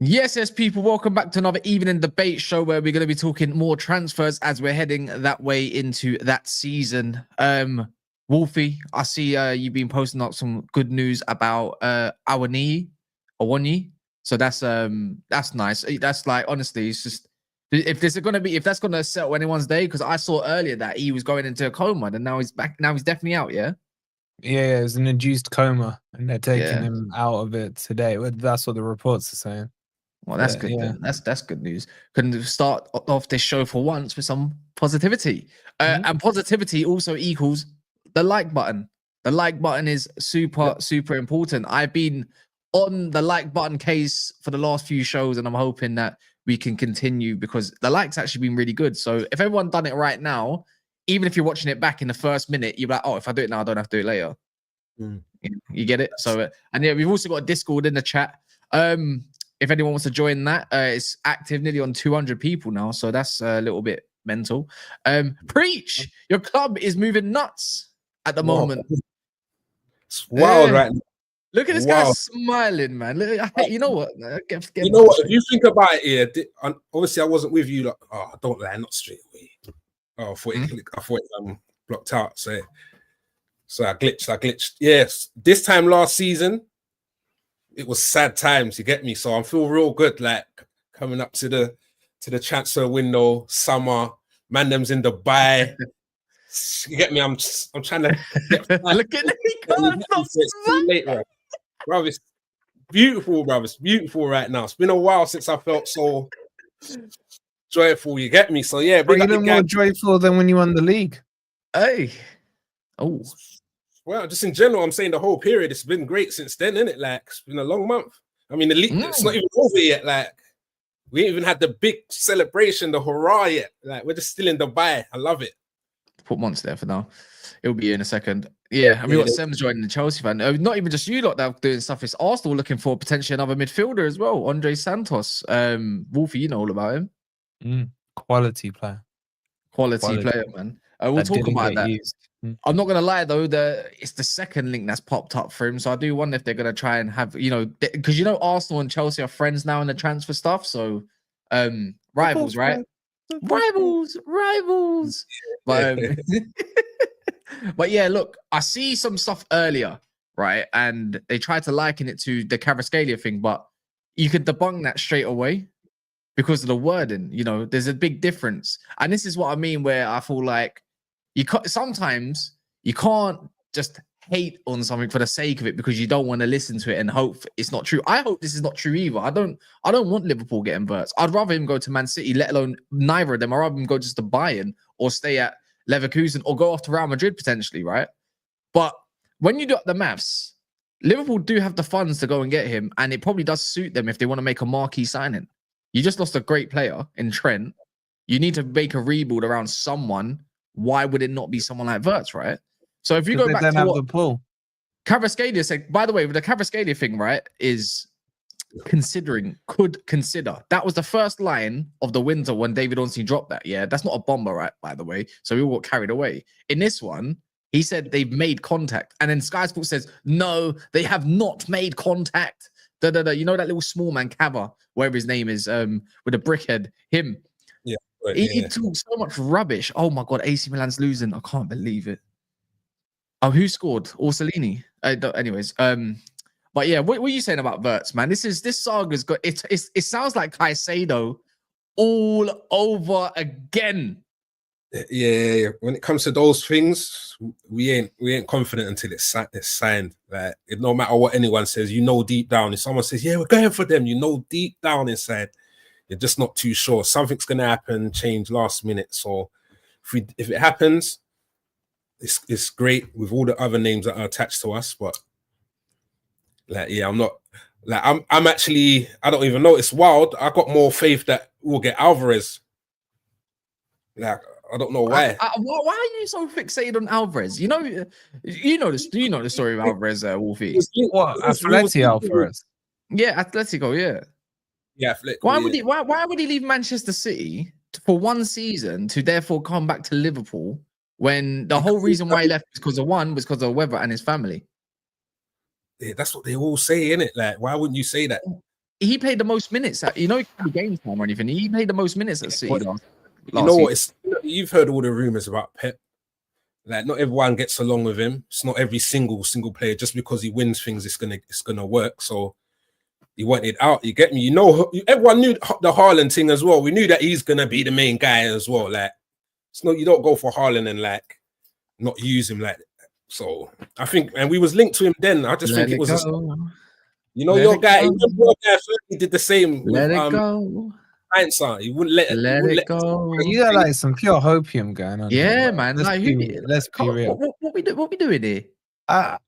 Yes, people, welcome back to another evening debate show where we're going to be talking more transfers as we're heading that way into that season. Wolfie, I see you've been posting up some good news about Awani. So that's nice. That's like, honestly, it's just, if that's gonna settle anyone's day, because I saw earlier that he was going into a coma and now he's back. Now he's definitely out. Yeah, it was an induced coma and they're taking him out of it today. That's what the reports are saying. Well, that's good. Yeah. That's good news. Can start off this show for once with some positivity. And positivity also equals the like button. The like button is super important. I've been on the like button case for the last few shows, and I'm hoping that we can continue because the likes actually been really good. So if everyone done it right now, even if you're watching it back in the first minute, you're like, oh, if I do it now, I don't have to do it later. You get it? So, and yeah, we've also got a Discord in the chat. If anyone wants to join that, it's active, nearly on 200 people now. So that's a little bit mental. Preach! Your club is moving nuts at the moment. It's wild right now. Look at this guy smiling, man. You know what? You know what? If you think about it, obviously I wasn't with you. Like, oh, don't lie, not straight away. Oh, I thought it blocked out. So I glitched. Yes, this time last season, it was sad times. You get me? So I feel real good, like coming up to the transfer window, summer. Man, them's in Dubai. You get me? I'm trying to get look at me. Bro, it's beautiful, bro. It's beautiful right now. It's been a while since I felt so joyful. You get me? So yeah, but you're more joyful than when you won the league. Hey, oh. Well, just in general, I'm saying the whole period, it's been great since then, isn't it? Like, it's been a long month. I mean, the league, it's not even over yet. Like, we ain't even had the big celebration, the hurrah yet. Like, we're just still in Dubai. I love it. Put Monts there for now. It'll be in a second. Yeah, I mean, what Sem's joining the Chelsea fan. Not even just you lot that are doing stuff. It's Arsenal looking for potentially another midfielder as well. Andrey Santos. Wolfie, you know all about him. Quality player. Quality player, man. We'll talk about that. I'm not going to lie, though, it's the second link that's popped up for him. So I do wonder if they're going to try and have, because, Arsenal and Chelsea are friends now in the transfer stuff. So rivals, right? Rivals. But yeah, look, I see some stuff earlier, right? And they tried to liken it to the Kvaratskhelia thing, but you could debunk that straight away because of the wording. There's a big difference. And this is what I mean, where I feel like sometimes you can't just hate on something for the sake of it because you don't want to listen to it and hope it's not true. I hope this is not true either. I don't want Liverpool getting Wirtz. I'd rather him go to Man City, let alone neither of them. I'd rather him go just to Bayern or stay at Leverkusen or go off to Real Madrid potentially, right? But when you do the maths, Liverpool do have the funds to go and get him, and it probably does suit them if they want to make a marquee signing. You just lost a great player in Trent. You need to make a rebuild around someone. Why would it not be someone like Wirtz, right? So if you go back to what the pool. Kvaratskhelia said, by the way, with the Kvaratskhelia thing, right, is could consider. That was the first line of the winter when David Ornstein dropped that. Yeah, that's not a bomber, right, by the way. So we all got carried away. In this one, he said they've made contact. And then Sky Sports says, no, they have not made contact. You know that little small man, Cava, whatever his name is, with a brickhead, him. Yeah. He talks so much rubbish. Oh my God, AC Milan's losing. I can't believe it. Oh, who scored? Orsolini. Anyways, but yeah, what are you saying about Wirtz, man? This saga's got it sounds like Caicedo all over again. Yeah. When it comes to those things, we ain't confident until it's signed. Like, no matter what anyone says, deep down. If someone says, "Yeah, we're going for them," deep down inside, you're just not too sure. Something's gonna happen, change last minute. So if it happens, it's great with all the other names that are attached to us. But I'm actually, I don't even know. It's wild. I got more faith that we'll get Alvarez. Like, I don't know why. Why are you so fixated on Alvarez? You know this. Do you know the story of Alvarez, Wolfie? What Atleti Alvarez? Yeah, Atletico. Yeah. Yeah, Atletico, Why would he? Why would he leave Manchester City for one season to therefore come back to Liverpool when the whole reason why he left was because of the weather and his family? Yeah, that's what they all say, innit? Like, why wouldn't you say that? He played the most minutes. You know, he played game time or anything. He played the most minutes at City last you know what? season. You've heard all the rumors about Pep. Like, not everyone gets along with him. It's not every single player. Just because he wins things, it's gonna work. So he wanted out. You get me? You know, everyone knew the Haaland thing as well. We knew that he's gonna be the main guy as well. Like, it's not, you don't go for Haaland and like not use him like that. So I think, and we was linked to him then. I just think it was, your guy. He did the same. Let with, it go. He wouldn't let it go. You got like some pure hopium going on. Yeah, here, man. Let's Like, be real. What we doing here?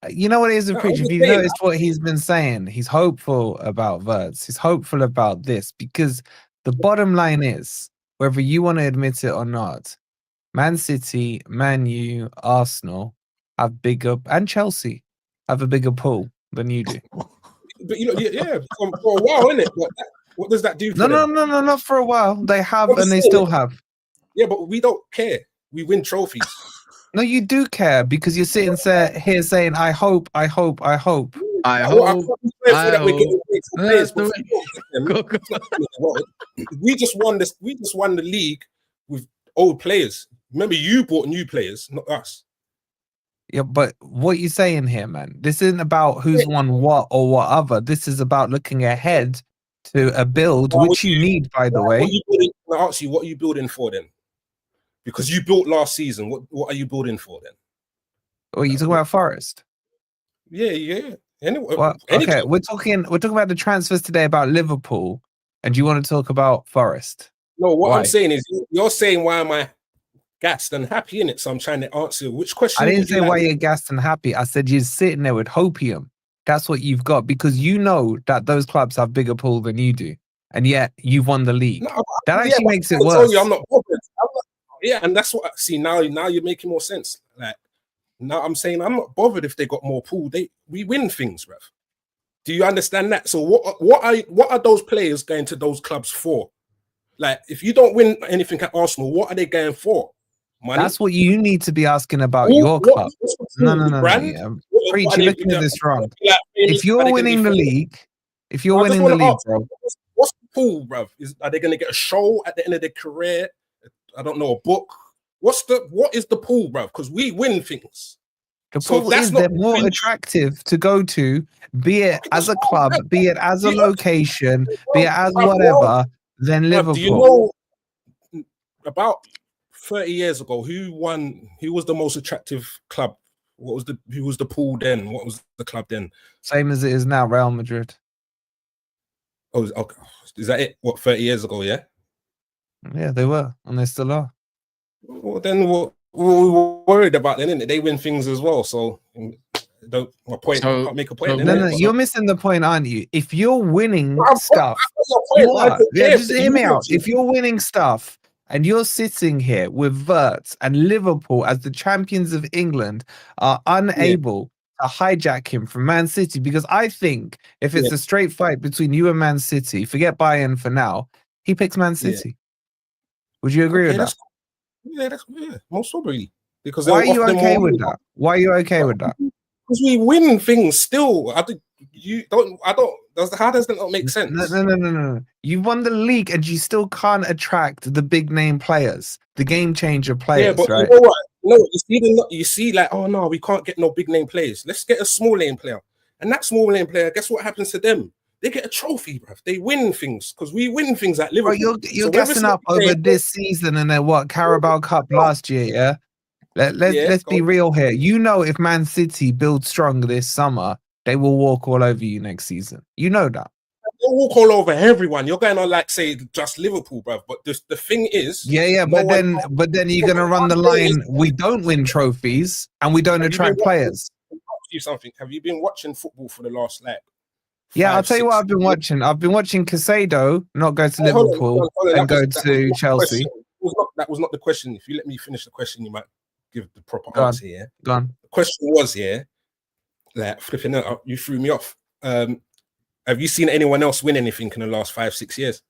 You know what it is, Preacher? If you've noticed what he's been saying, he's hopeful about Wirtz. He's hopeful about this because the bottom line is, whether you want to admit it or not, Man City, Man U, Arsenal have bigger, and Chelsea have a bigger pool than you do. But for a while, innit? What does that do for them? No, not for a while. They have and they still have. Yeah, but we don't care. We win trophies. No, you do care because you're sitting here saying, I hope. We just won this. We just won the league with old players. Remember, you bought new players, not us. Yeah, but what you saying here, man? This isn't about who's won what or what other. This is about looking ahead to a build, which you need, by the way. I ask you, what are you building for then? Because you built last season. What are you building for then? Oh, you talking about Forest? Yeah. Anyway, okay, we're talking about the transfers today about Liverpool, and you want to talk about Forest? No, what I'm saying is you're saying why am I gassed and happy in it? So I'm trying to answer which question. I didn't say why you're gassed and happy. I said you're sitting there with hopium. That's what you've got because you know that those clubs have bigger pool than you do, and yet you've won the league. No, that actually makes it worse. I'm not bothered. Yeah, and that's what I see now. Now you're making more sense. Like now, I'm saying I'm not bothered if they got more pool. We win things, bruv. Do you understand that? So what are those players going to those clubs for? Like, if you don't win anything at Arsenal, what are they going for? Money? That's what you need to be asking about your club. No. Preach, you're looking at this wrong. If you're winning the league, bro. What's the pool, bruv? Are they going to get a show at the end of their career? I don't know, a book. What is the pool, bruv? Because we win things. The pool is they're more attractive to go to, be it as a club, be it as a location, be it as whatever, than Liverpool. Do you know about 30 years ago who was the most attractive club? Who was the pool then? What was the club then? Same as it is now, Real Madrid. Oh, okay. Is that it? What, 30 years ago, yeah? Yeah, they were, and they still are. Well, then we're worried about them, innit? They win things as well. So, my point. I can't make a point. No, you're missing the point, aren't you? If you're winning stuff, just hear me out. If you're winning stuff and you're sitting here with Wirtz and Liverpool as the champions of England are unable to hijack him from Man City, because I think if it's a straight fight between you and Man City, forget Bayern for now, he picks Man City. Would you agree with that? That's most probably. Because why are you okay with that? Why are you okay with that? Because we win things still. How does that not make sense? No. You won the league and you still can't attract the big name players, the game changer players, but right? You know what? No, you see, like, oh no, we can't get no big name players. Let's get a small name player. And that small name player, guess what happens to them? They get a trophy, bruv. They win things because we win things at Liverpool. Bro, you're gassing up over this season and then what? Carabao Cup last year, yeah? Let's be real here. You know, if Man City build strong this summer, they will walk all over you next season. You know that. They'll walk all over everyone. You're going on like say just Liverpool, bruv. But the thing is, but then you're gonna run the line. We don't win trophies and we don't attract players. Have you been watching football for the last I'll tell you what I've been watching. I've been watching Casado not go to Liverpool and go to Chelsea. that was not the question. If you let me finish the question, you might give the proper Go on. answer. Yeah. Go on. The question was, yeah, like flipping out, you threw me off. Have you seen anyone else win anything in the last 5-6 years?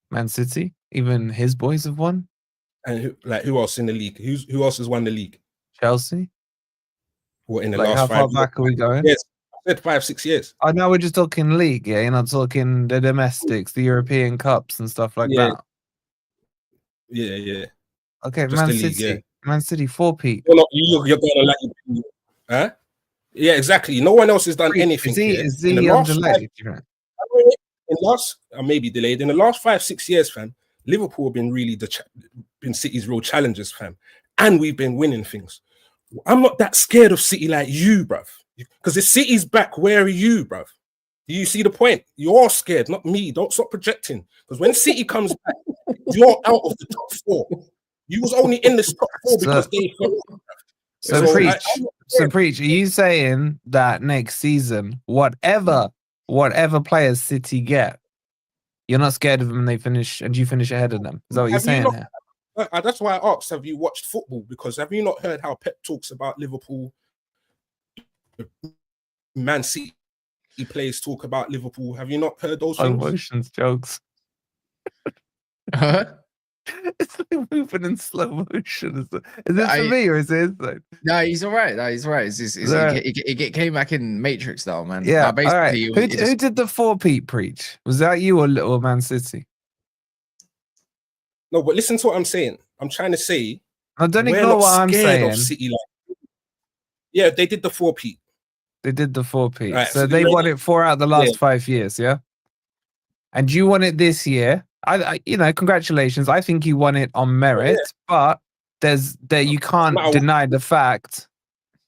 Man City, even his boys have won. And who else in the league? Who else has won the league? Chelsea. What in the Like, last how 5 far years? back are we going? Yes, I said 5-6 years. I know we're just talking league, yeah. You're not talking the domestics, the European cups and stuff like that. Yeah. Okay, Just Man the league, City. yeah. Man City, 4-peat. You're gonna like, huh? Yeah, exactly. No one else has done anything. Is he delayed? Maybe delayed. In the last 5-6 years, fam, Liverpool have been really been City's real challengers, fam, and we've been winning things. I'm not that scared of City like you, bruv. Because if City's back, where are you, bruv? Do you see the point? You're scared, not me. Don't stop projecting. Because when City comes back, you're out of the top 4. You was only in this top 4 because they. So preach. Are you saying that next season, whatever players City get, you're not scared of them? They finish and you finish ahead of them. Is that what you're saying here? That's why I asked, have you watched football? Because have you not heard how Pep talks about Liverpool? Man City players talk about Liverpool. Have you not heard those things? Emotions jokes. It's like moving in slow motion. Is it for me or is it inside? No, he's all right. No, he's all right. It came back in Matrix now, man. Yeah. Basically, all right. Who did the 4-peat preach? Was that you or Little Man City? No, but listen to what I'm saying. I'm trying to say. I don't ignore what I'm saying. City, yeah, they did the 4-peat. They did the 4-peat. Right, so they won it 4 out of the last 5 years, yeah? And you won it this year. I congratulations. I think you won it on merit, but you can't deny the fact.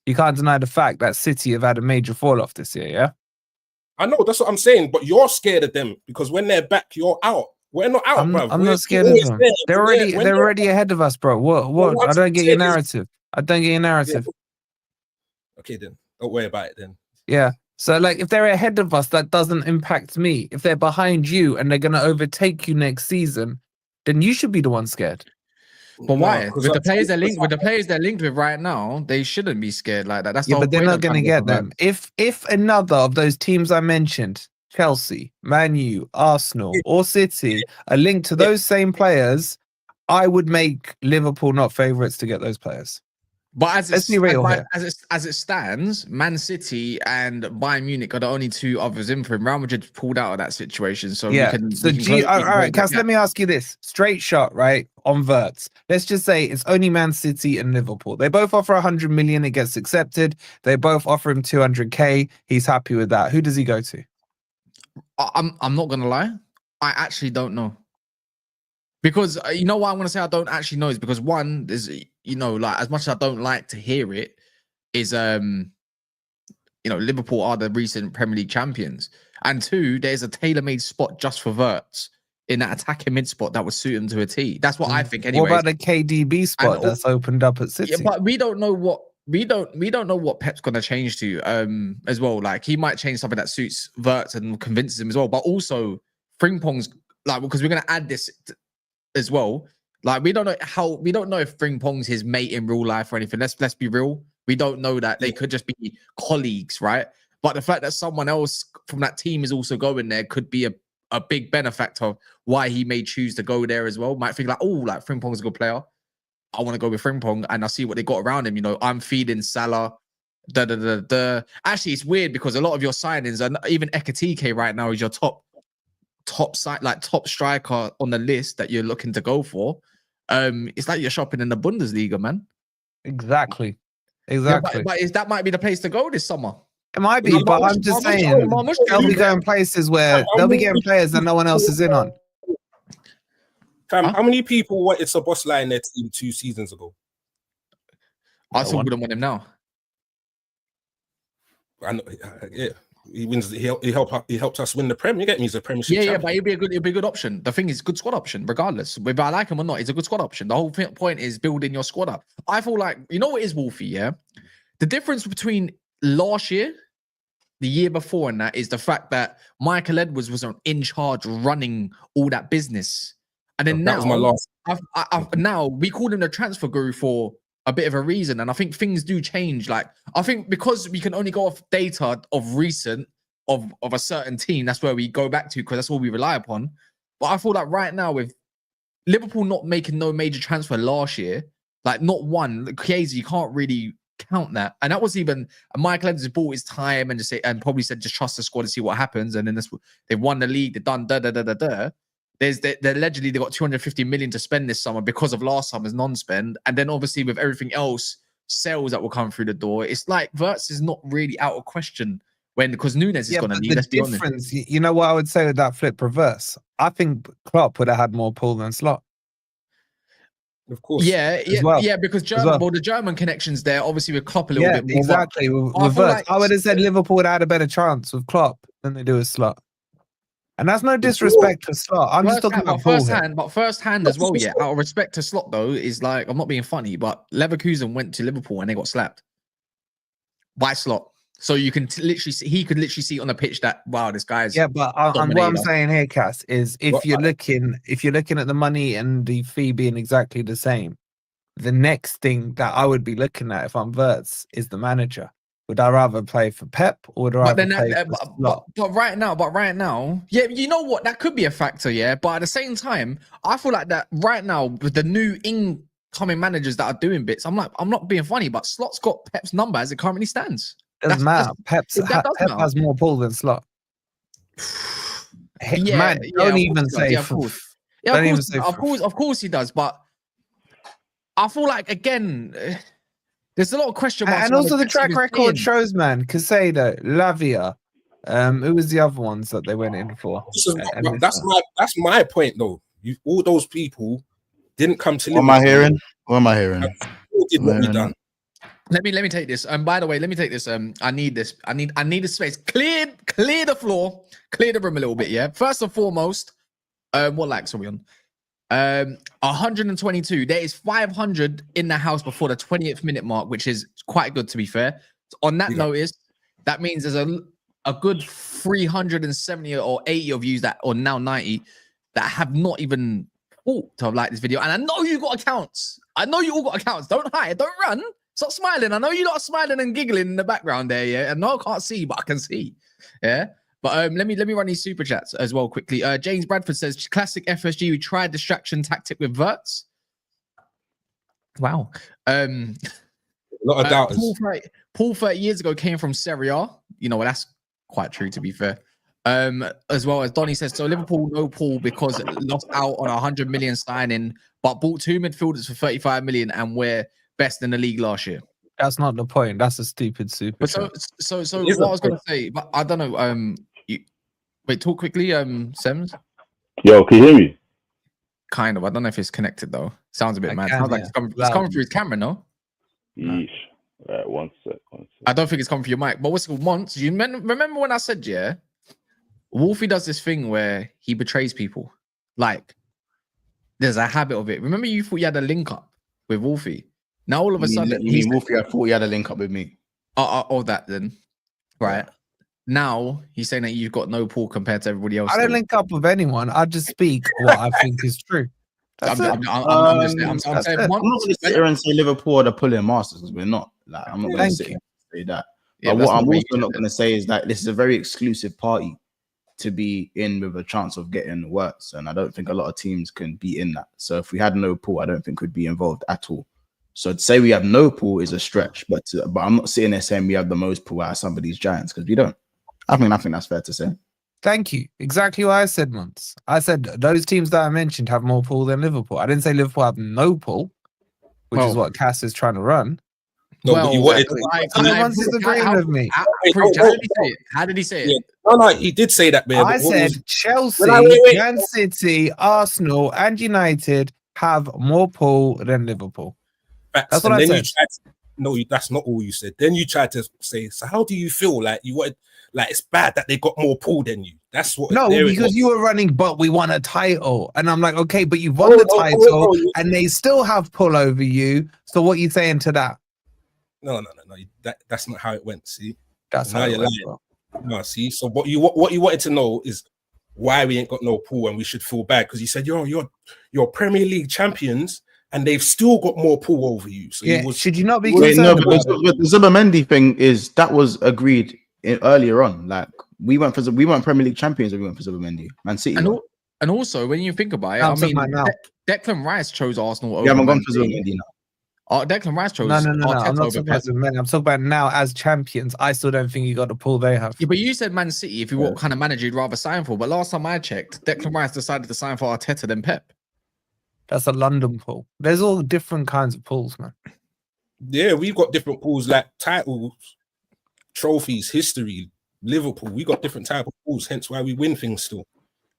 You can't deny the fact that City have had a major fall off this year, yeah? I know, that's what I'm saying, but you're scared of them because when they're back, you're out. We're not out, bro. I'm not scared of them. They're already ahead of us, bro. What? I don't get your narrative. Yeah. Okay, then. Don't worry about it then. Yeah. So, like, if they're ahead of us, that doesn't impact me. If they're behind you and they're going to overtake you next season, then you should be the one scared. But why? With the players they're linked with right now, they shouldn't be scared like that. That's but they're not going to get them. If another of those teams I mentioned, Chelsea, Man U, Arsenal, or City, are linked to those same players, I would make Liverpool not favourites to get those players. But as it stands, Man City and Bayern Munich are the only 2 others in for him. Real Madrid pulled out of that situation, so all right, Cass, let me ask you this: straight shot, right, on Wirtz. Let's just say it's only Man City and Liverpool. They both offer 100 million. It gets accepted. They both offer him 200k. He's happy with that. Who does he go to? I'm not gonna lie. I actually don't know. Because you know why I'm gonna say I don't actually know is because one is like as much as I don't like to hear it is Liverpool are the recent Premier League champions, and 2 there's a tailor-made spot just for Wirtz in that attacking mid spot that would suit him to a T. That's what I think. Anyway, what about the KDB spot that's opened up at City? Yeah, but we don't know what Pep's gonna change to as well. Like he might change something that suits Wirtz and convinces him as well. But also Frimpong's because we're gonna add this as well. Like we don't know if Frimpong's his mate in real life or anything. Let's be real. We don't know that. They could just be colleagues, right? But the fact that someone else from that team is also going there could be a big benefactor of why he may choose to go there as well. Might think like Frimpong's a good player. I want to go with Frimpong and I see what they got around him. I'm feeding Salah. Actually, it's weird because a lot of your signings and even Ekatike right now is your top striker on the list that you're looking to go for. It's like you're shopping in the Bundesliga, man. Exactly. Yeah, but that might be the place to go this summer. It might be, but I'm just saying they'll be going places where they'll be getting players that no one else is in on. Fam, how many people wanted Szoboszlai in their team 2 seasons ago? I still wouldn't want him now. I know, yeah. He wins. He helped us win the Prem. You get me? He's a Premiership champion. Yeah, but he'd be a good option. The thing is, good squad option, regardless whether I like him or not. He's a good squad option. The whole point is building your squad up. I feel like what is Wolfie. Yeah, the difference between last year, the year before, and that is the fact that Michael Edwards was in charge running all that business. And then that now, was my last. now we called him the transfer guru for a bit of a reason. And I think things do change. Like, I think because we can only go off data of recent of a certain team, that's where we go back to because that's all we rely upon. But I feel like right now with Liverpool not making no major transfer last year, like not one, crazy, you can't really count that. And that was even Michael Evans bought his time and probably said just trust the squad to see what happens. And then they've won the league, they've done they allegedly they got 250 million to spend this summer because of last summer's non-spend. And then obviously with everything else, sales that will come through the door, it's like Wirtz is not really out of question because Nunes is going to leave. Let's be honest. You know what I would say with that flip reverse? I think Klopp would have had more pull than Slot. Of course. Yeah, because the German connections there, obviously with Klopp a little bit more. Exactly. With Wirtz, I would have said Liverpool would have had a better chance with Klopp than they do with Slot. And that's no disrespect to Slot. I'm just talking about first hand as well. Yeah, out of respect to Slot though, is like I'm not being funny, but Leverkusen went to Liverpool and they got slapped by Slot. So you can he could literally see on the pitch that wow, this guy's But what I'm saying here, Cass, is if you're looking at the money and the fee being exactly the same, the next thing that I would be looking at if I'm Wirtz is the manager. Would I rather play for Pep or would I rather play for Slot? But right now, yeah, you know what? That could be a factor, yeah. But at the same time, I feel like that right now with the new incoming managers that are doing bits, I'm not being funny, but Slot's got Pep's number as it currently stands. Doesn't matter. Pep has more pull than Slot. Don't even say. Of course he does. But I feel like again, there's a lot of question marks. And also the track record shows, man. Casado, Lavia, who was the other ones that they went in for? That's my point, though. All those people didn't come to. What am I hearing? Did what we done. Let me take this. By the way, let me take this. I need this. I need a space. Clear the floor. Clear the room a little bit. Yeah. First and foremost, what likes are we on? 122. There is 500 in the house before the 20th minute mark, which is quite good to be fair. On that notice, that means there's a good 370 or 80 of you or now 90 that have not even thought to have liked this video. And I know you got accounts. I know you all got accounts. Don't hide. Don't run. Stop smiling. I know you're not smiling and giggling in the background there, yeah. And no, I can't see, but I can see, yeah. But let me run these super chats as well quickly. James Bradford says, "Classic FSG. We tried distraction tactic with Wirtz." Wow. A lot of doubters. Paul 30 years ago came from Serie A. You know, well, that's quite true to be fair. As well as Donny says, so Liverpool no Paul because it lost out on 100 million signing, but bought 2 midfielders for 35 million, and we're best in the league last year. That's not the point. That's a stupid super. But so what I was going to say, but I don't know. Wait, talk quickly, Sems. Yo, can you hear me? Kind of. I don't know if it's connected though. Sounds a bit mad. Can, Sounds like it's coming through his camera, no? Yeesh. Right, one sec. I don't think it's coming through your mic. But what's it called? Once you remember when I said, yeah, Wolfie does this thing where he betrays people. Like, there's a habit of it. Remember, you thought you had a link up with Wolfie. Now all of a sudden, Wolfie, I thought he had a link up with me. Oh, that then, right? Now he's saying that you've got no pull compared to everybody else. I don't link up with anyone. I just speak what I think is true. I'm saying once. I'm not going to sit here and say Liverpool are the pulling masters because we're not. Like, I'm not going to sit here and say that. But what I'm also not going to say is that this is a very exclusive party to be in with a chance of getting Wirtz, and I don't think a lot of teams can be in that. So if we had no pull, I don't think we'd be involved at all. So to say we have no pull is a stretch, but I'm not sitting there saying we have the most pull out of some of these giants because we don't. I think that's fair to say. Thank you. Exactly what I said once. I said those teams that I mentioned have more pull than Liverpool. I didn't say Liverpool have no pull, which is what Cass is trying to run. No, but you wanted everyone's disagreeing with me. How did he say it? No, he did say that, man. I said Chelsea, Man City, Arsenal, and United have more pull than Liverpool. That's what I said. No, that's not all you said. Then you tried to say, so how do you feel? Like you wanted, like it's bad that they got more pull than you. That's what. No, because you were running, but we won a title, and I'm like, okay, but you won the title, and they still have pull over you. So what are you saying to that? No. That's not how it went. See, that's how it went. No, see. So what you wanted to know is why we ain't got no pool and we should feel bad because he said, you're Premier League champions and they've still got more pool over you. So should you not be Wait, concerned no, about but the Zubimendi thing was agreed earlier on. Like we weren't Premier League champions. We went for Zubimendi, Man City. And also, when you think about it, I mean, Declan Rice chose Arsenal over. We haven't gone for Zubimendi now. Declan Rice chose. No. I'm not talking about men. I'm talking about now as champions. I still don't think you got the pool they have. Yeah, but you said Man City. If you what kind of manager you'd rather sign for, but last time I checked, Declan Rice decided to sign for Arteta than Pep. That's a London pool. There's all different kinds of pools, man. Yeah, we've got different pools like titles, trophies, history. Liverpool, we got different type of pools. Hence why we win things still.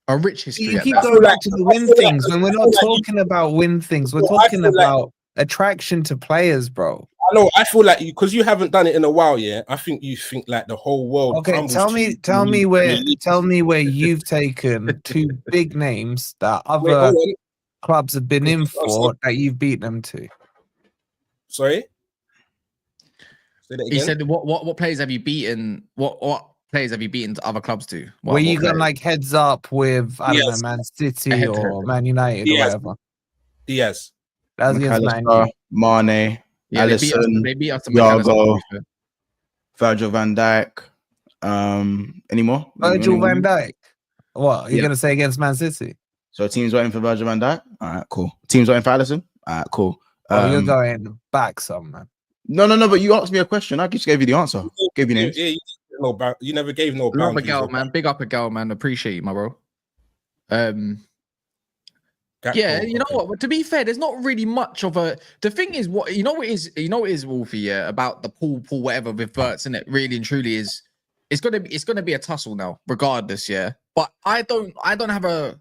A rich history. You keep going back to the win things when we're not talking about win things. We're talking about attraction to players, bro. I know. I feel like because you haven't done it in a while, yeah. I think you think like the whole world. Okay, tell me where you've taken two big names that other clubs have been in for that you've beat them to. Sorry. Say that again? He said, "What players have you beaten? What players have you beaten to other clubs to? Where you got like heads up with I don't know, Man City or Man United or whatever. Diaz. That's against Mane, Alisson, Thiago, Virgil van Dijk. Any more? Virgil van Dijk. What you're gonna say against Man City? So teams waiting for Virgil van Dijk. All right, cool. Teams waiting for Alisson. All right, cool. You're going back some, man. No. But you asked me a question. I just gave you the answer. Gave you names. Yeah, you never gave no. Big up a girl, man. Big up a girl, man. Appreciate you, my bro. Yeah, you know what? To be fair, there's not really much of a. The thing is, what you know, it is Wolfie. Yeah, about the pool, whatever with Wirtz, and it really and truly is. It's gonna be a tussle now, regardless. Yeah, but I don't have a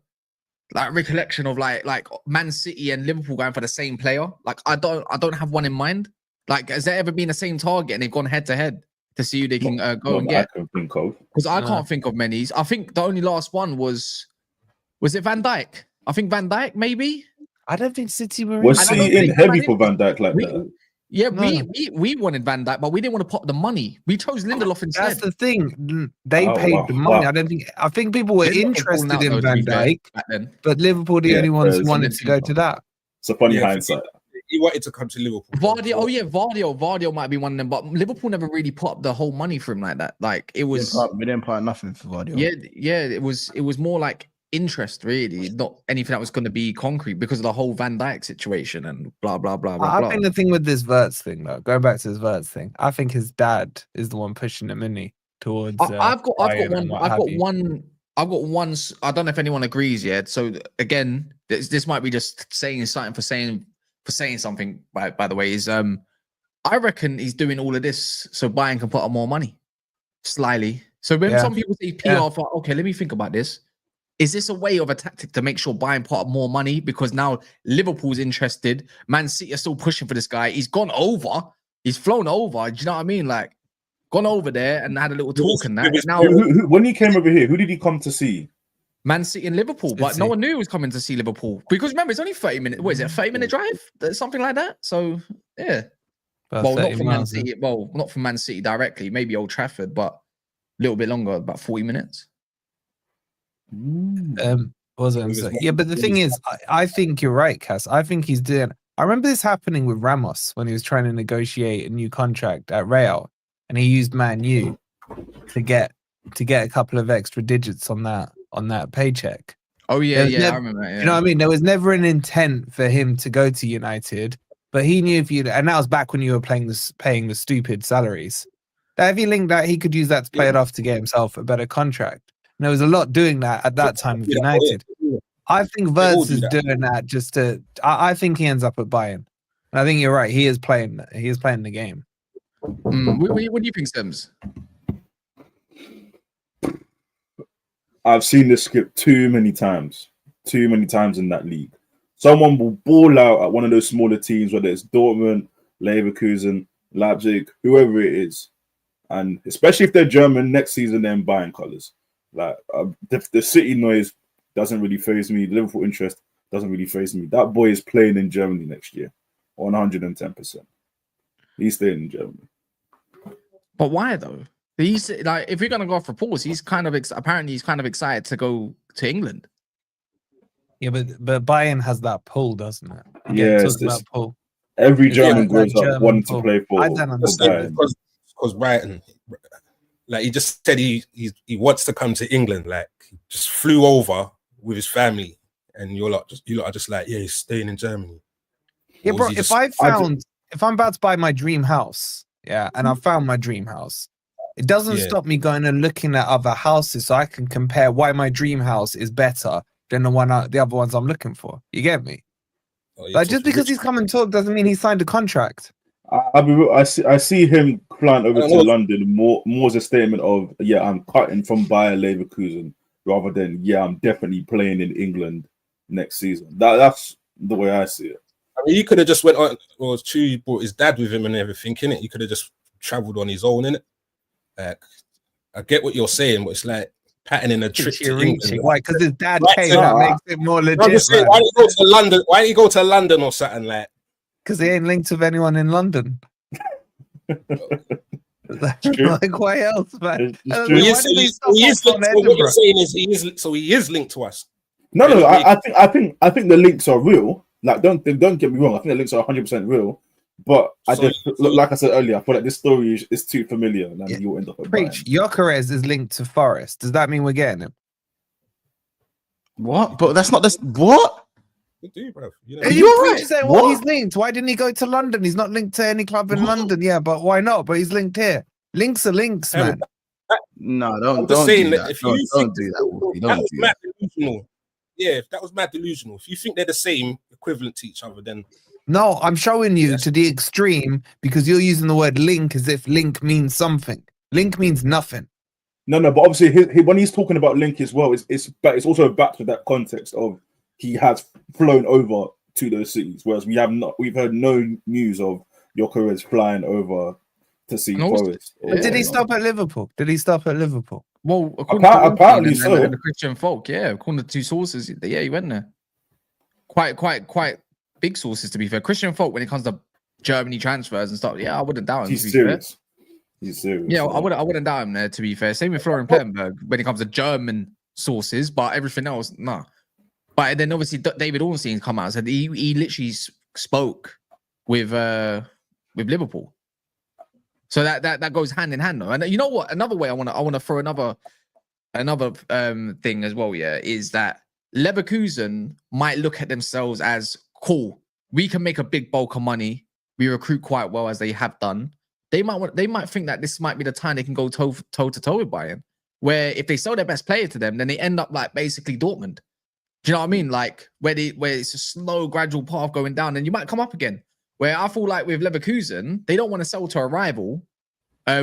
recollection of like Man City and Liverpool going for the same player. Like I don't have one in mind. Like, has there ever been the same target and they've gone head to head to see who they can go and get? I can think of, because I can't think of many. I think the only last one was it Van Dijk? I think Van Dijk, maybe. I don't think City were. Was City in heavy for Van Dijk like that? Yeah, we wanted Van Dijk, but we didn't want to pop the money. We chose Lindelof instead. That's the thing. They paid the money. Wow. I think people were interested in Van Dijk, but Liverpool the only ones wanted to go to that. It's a funny hindsight. He wanted to come to Liverpool. Vardy might be one of them, but Liverpool never really put up the whole money for him like that. Like it was, we didn't put nothing for Vardy. Yeah, it was more like interest, really, not anything that was going to be concrete because of the whole Van Dijk situation and blah blah blah blah. I think the thing with this Wirtz thing, though, going back to this Wirtz thing, I think his dad is the one pushing him towards. I've got one. I don't know if anyone agrees yet. So again, this might be just saying something for saying something. By the way, is I reckon he's doing all of this so Bayern can put up more money, slyly. So when some people say PR, for okay, let me think about this. Is this a way of a tactic to make sure Bayern put up more money because now Liverpool's interested? Man City are still pushing for this guy. He's gone over. He's flown over. Do you know what I mean? Like, gone over there and had a little talk and that. Now, when he came over here, who did he come to see? Man City and Liverpool. But no one knew he was coming to see Liverpool. Because remember, it's only 30 minutes. What is it, a 30-minute drive? Something like that? So, yeah. Well, not from Man City. Well, not from Man City directly. Maybe Old Trafford, but a little bit longer, about 40 minutes. What was I going to say? Yeah, but the thing is, I think you're right, Cass. I think he's doing. I remember this happening with Ramos when he was trying to negotiate a new contract at Real, and he used Man U to get a couple of extra digits on that paycheck. Oh yeah, I remember that. Yeah. You know what I mean? There was never an intent for him to go to United, but he knew and that was back when you were paying the stupid salaries. That if he linked that, he could use that to play it off to get himself a better contract. And there was a lot doing that at that time with United. I think Wirtz is doing that just to. I think he ends up at Bayern. And I think you're right. He is playing the game. What do you think, Sims? I've seen this script too many times in that league. Someone will ball out at one of those smaller teams, whether it's Dortmund, Leverkusen, Leipzig, whoever it is, and especially if they're German, next season they're in Bayern colours. Like the City noise doesn't really faze me. The Liverpool interest doesn't really faze me. That boy is playing in Germany next year, 110%. He's staying in Germany. But why though? He's like, if we're gonna go off reports, he's kind of apparently he's kind of excited to go to England. Yeah, but Bayern has that pull, doesn't it? Yeah, Talking about pull. every It's German like grows up German wanting pull. to play for I don't understand Bayern. Because Brighton, like he just said, he wants to come to England. Like he just flew over with his family, and you lot are just like, yeah, he's staying in Germany. Yeah, bro. If I'm about to buy my dream house, yeah, and I found my dream house, it doesn't stop me going and looking at other houses so I can compare why my dream house is better than the other ones I'm looking for. You get me? Like just because he's come and talk doesn't mean he signed a contract. I see him flying over to London more as a statement of I'm cutting from Bayer Leverkusen rather than I'm definitely playing in England next season. That's the way I see it. I mean, he could have just went on. Well, it's true. He brought his dad with him and everything. Innit? He could have just travelled on his own. Innit? Like, I get what you're saying, but it's like patterning a trip to England. Why? Because his dad came. That makes it more legit. I'm just saying, why don't you go to London? Why don't you go to London or something like? Because he ain't linked with anyone in London. Like why else, man? What you're saying is he is linked to us. No, I think the links are real. Like, don't get me wrong. I think the links are 100% real. But like I said earlier, I feel like this story is too familiar, and you'll end up. Preach. Gyökeres is linked to Forest. Does that mean we're getting him? What? But that's not this. What? We do, bro. You right. Saying, well, he's linked. Why didn't he go to London? He's not linked to any club in London. Yeah, but why not? But he's linked here. Links are links, man. No, don't do that. Don't do that. Don't do that. Delusional. Yeah, if that was mad delusional. If you think they're the same, equivalent to each other, then no, I'm showing you to the extreme because you're using the word link as if link means something. Link means nothing. No, but obviously when he's talking about link as well, it's also back to that context of he has flown over to those cities, whereas we've heard no news of Gyökeres flying over to see Forest. Did he stop at Liverpool? Well, apparently so. And the Christian folk, according to two sources, he went there. Quite big sources, to be fair. Christian folk, when it comes to Germany transfers and stuff, I wouldn't doubt him. He's serious. He's serious. Yeah, I wouldn't doubt him there, to be fair. Same with Florian Plettenberg when it comes to German sources, but everything else, nah. But then obviously David Ornstein come out and said he literally spoke with Liverpool. So that goes hand in hand, though. And you know what? Another way I want to throw another thing as well. Yeah, is that Leverkusen might look at themselves as cool. We can make a big bulk of money. We recruit quite well as they have done. They might think that this might be the time they can go toe to toe with Bayern. Where if they sell their best player to them, then they end up like basically Dortmund. Do you know what I mean? Like where it's a slow, gradual path going down, and you might come up again. Where I feel like with Leverkusen, they don't want to sell to a rival,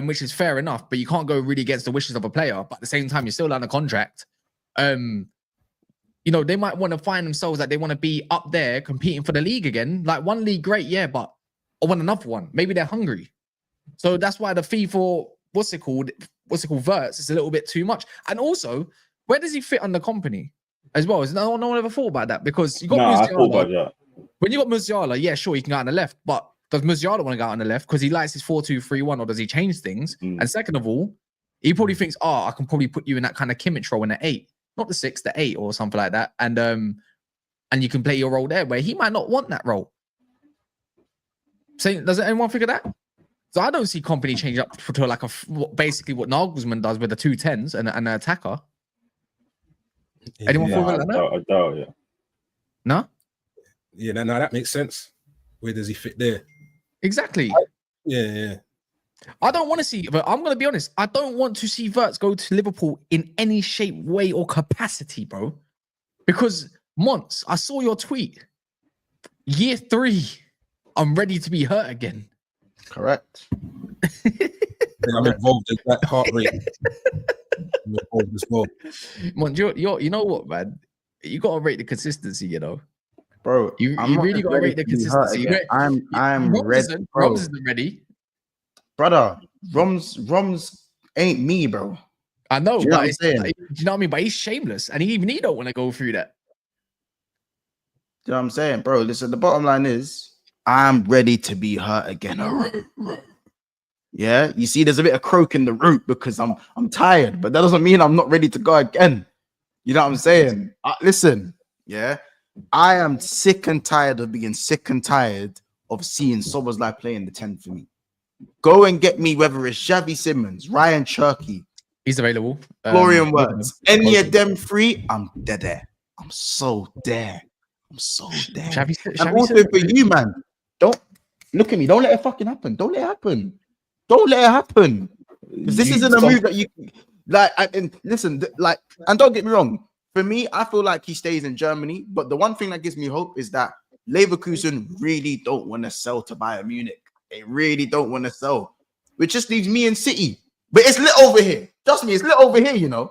which is fair enough, but you can't go really against the wishes of a player. But at the same time, you're still under contract. They might want to find themselves that they want to be up there competing for the league again. Like one league, great, but I want another one. Maybe they're hungry. So that's why the fee for what's it called, Wirtz is a little bit too much. And also, where does he fit on the company as well? No one ever thought about that because you got I thought about that. When you got Musiala, sure, he can go out on the left, but does Musiala want to go out on the left because he likes his 4-2-3-1, or does he change things? And second of all, he probably thinks, I can probably put you in that kind of Kimmich role in the 8, not the 6, the 8 or something like that, and you can play your role there where he might not want that role. So does anyone figure that? So I don't see company change up to like basically what Nagelsmann does with the 2 10s and an attacker. Anyone feel like that? I doubt, yeah. No? Yeah, no, that makes sense. Where does he fit there? Exactly. Yeah. I don't want to see, but I'm going to be honest. I don't want to see Wirtz go to Liverpool in any shape, way, or capacity, bro. Because, Mons, I saw your tweet. Year 3, I'm ready to be hurt again. Correct. I'm involved in that heart rate. I'm involved as well. Mons, you know what, man? You got to rate the consistency, Bro, you really got to rate the consistency. I'm ready. Roms isn't ready. Brother, Roms ain't me, bro. I know, do you know what I'm saying? Do you know what I mean? But he's shameless, and he don't want to go through that. Do you know what I'm saying, bro? Listen, the bottom line is, I'm ready to be hurt again. Yeah, you see, there's a bit of croak in the root because I'm tired, but that doesn't mean I'm not ready to go again. You know what I'm saying? Listen, yeah, I am sick and tired of being sick and tired of seeing Szoboszlai playing the 10 for me. Go and get me whether it's Xavi Simmons, Ryan Cherky, he's available. Florian Wirtz, any of them three, I'm dead there. I'm so there. I'm so there. And also for you, man, don't look at me. Don't let it fucking happen. Don't let it happen. Don't let it happen. Because this isn't a move that you like. And listen, like, and don't get me wrong. For me, I feel like he stays in Germany. But the one thing that gives me hope is that Leverkusen really don't want to sell to Bayern Munich. They really don't want to sell, which just leaves me in City. But it's lit over here. Trust me, it's lit over here. You know,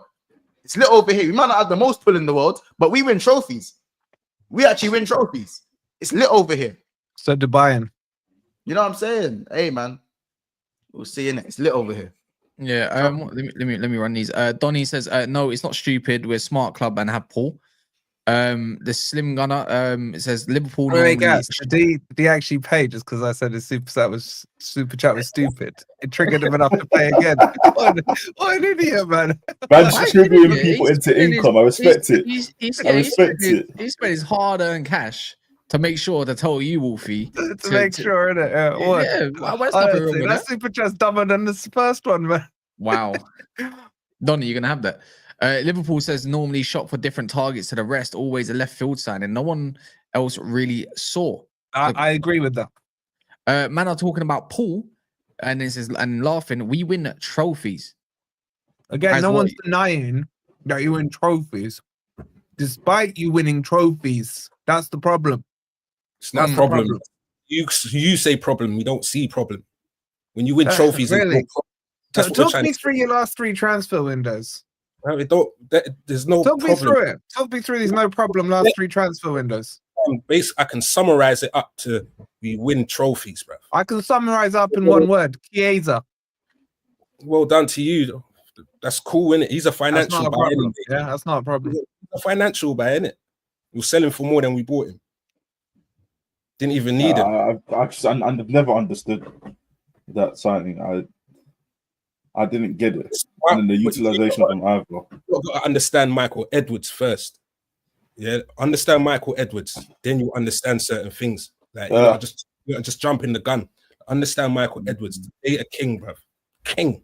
it's lit over here. We might not have the most pull in the world, but we win trophies. We actually win trophies. It's lit over here. So do Bayern. You know what I'm saying? Hey, man. We'll see you next. It's lit over here. Yeah. Let me run these. Donny says, no, it's not stupid. We're a smart club and have Paul. The Slim Gunner it says Liverpool. Did he actually pay just because I said his super chat was stupid? It triggered him enough to pay again. What an idiot, man! Man's triggering people into income. I respect it. I respect it. He spent his hard-earned cash to make sure to tell you, Wolfie, to make sure, innit? Yeah, that super chat's dumber than this first one, man. Wow, Donny, you're gonna have that. Liverpool says normally shot for different targets to the rest, always a left field sign, and no one else really saw. I agree with that. Man are talking about Paul, and it says and laughing. We win trophies. Again, no one's denying that you win trophies. Despite you winning trophies, that's the problem. It's not a problem. You say problem. We don't see problem. When you win trophies, really. Talk me through your last 3 transfer windows. There's no Talk problem. Me through it. Talk me through these no problem last 3 transfer windows. I can summarize it up to we win trophies, bro. I can summarize up in one word: Chiesa. Well done to you. That's cool, innit? He's a financial buy. Yeah, that's not a problem. He's a financial buy, innit? We're selling for more than we bought him. Didn't even need him. I've never understood that signing. I didn't get it. And the utilization of him either. You've got to understand Michael Edwards first. Yeah, understand Michael Edwards. Then you understand certain things. Like you just jump in the gun. Understand Michael Edwards. The data king, bruv. King.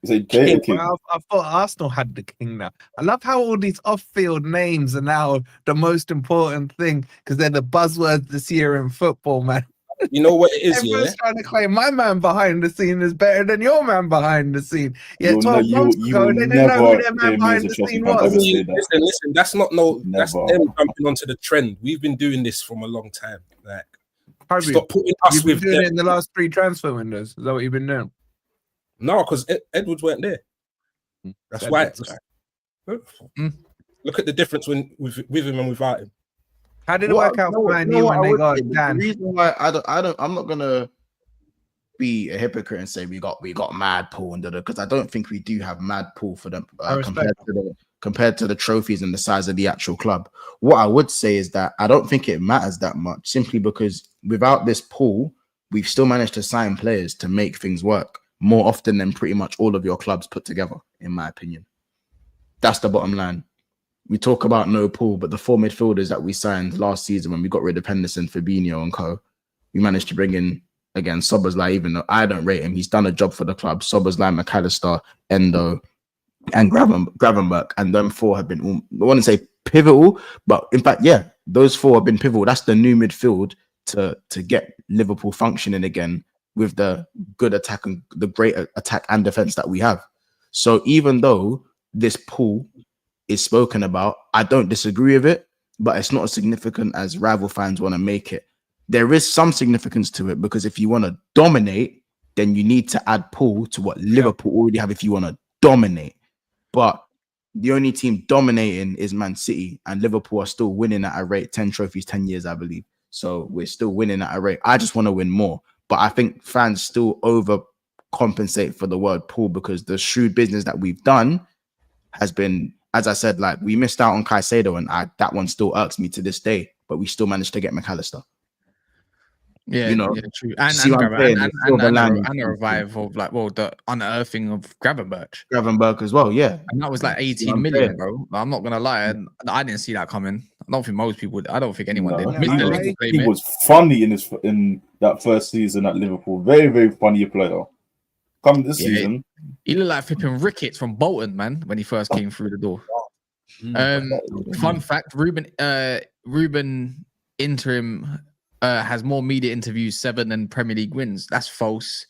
Is a data king? Well, I thought Arsenal had the king now. I love how all these off-field names are now the most important thing because they're the buzzwords this year in football, man. You know what it is, Everyone's trying to claim my man behind the scene is better than your man behind the scene. Yeah, 12 months ago, they didn't know who their man behind the scene was. Listen, that's not that's them jumping onto the trend. We've been doing this from a long time. Like, stop putting us with doing it in the last 3 transfer windows. Is that what you've been doing? No, because Edwards weren't there. That's why. Look at the difference with him and without him. How did it work out for Man U when they got Dan? The reason why I'm not gonna be a hypocrite and say we got mad pull and because I don't think we do have mad pull for them compared to the trophies and the size of the actual club. What I would say is that I don't think it matters that much, simply because without this pull, we've still managed to sign players to make things work more often than pretty much all of your clubs put together, in my opinion. That's the bottom line. We talk about no pull, but the 4 midfielders that we signed last season when we got rid of Henderson, Fabinho and co, we managed to bring in, again, Szoboszlai, even though I don't rate him. He's done a job for the club. Szoboszlai, McAllister, Endo, and Gravenberch. And them 4 have been, I want to say pivotal, but in fact, yeah, those 4 have been pivotal. That's the new midfield to get Liverpool functioning again with the good attack and the great attack and defense that we have. So even though this pull is spoken about, I don't disagree with it, but it's not as significant as rival fans want to make it. There is some significance to it because if you want to dominate, then you need to add pull to what Liverpool already have if you want to dominate. But the only team dominating is Man City, and Liverpool are still winning at a rate, 10 trophies, 10 years, I believe. So we're still winning at a rate. I just want to win more. But I think fans still overcompensate for the word pull because the shrewd business that we've done has been, as I said, like we missed out on Caicedo, and that one still irks me to this day, but we still managed to get McAllister. Yeah, you know, yeah, true. and And a revive of like, well, the unearthing of Gravenberch as well, yeah. and that was like 18 million, bro. I'm not gonna lie, and I didn't see that coming. I don't think most people. I don't think anyone did. He was funny in that first season at Liverpool. Very, very funny player. Come this season, he looked like flipping Ricketts from Bolton, man, when he first came through the door. Fun fact: Ruben interim has more media interviews, 7 than Premier League wins. That's false.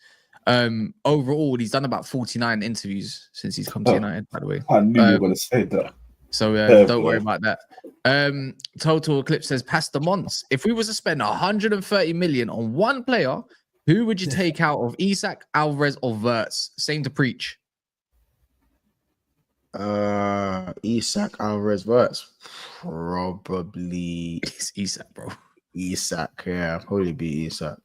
Overall, he's done about 49 interviews since he's come to United, by the way. I knew you were going to say that. So don't worry about that. Total Eclipse says, Pastor Mons, if we was to spend 130 million on one player, who would you take out of Isak, Alvarez, or Wirtz? Same to preach. Isak, Alvarez, Wirtz. Probably It's Isak, bro. Isak, yeah, probably be Isak.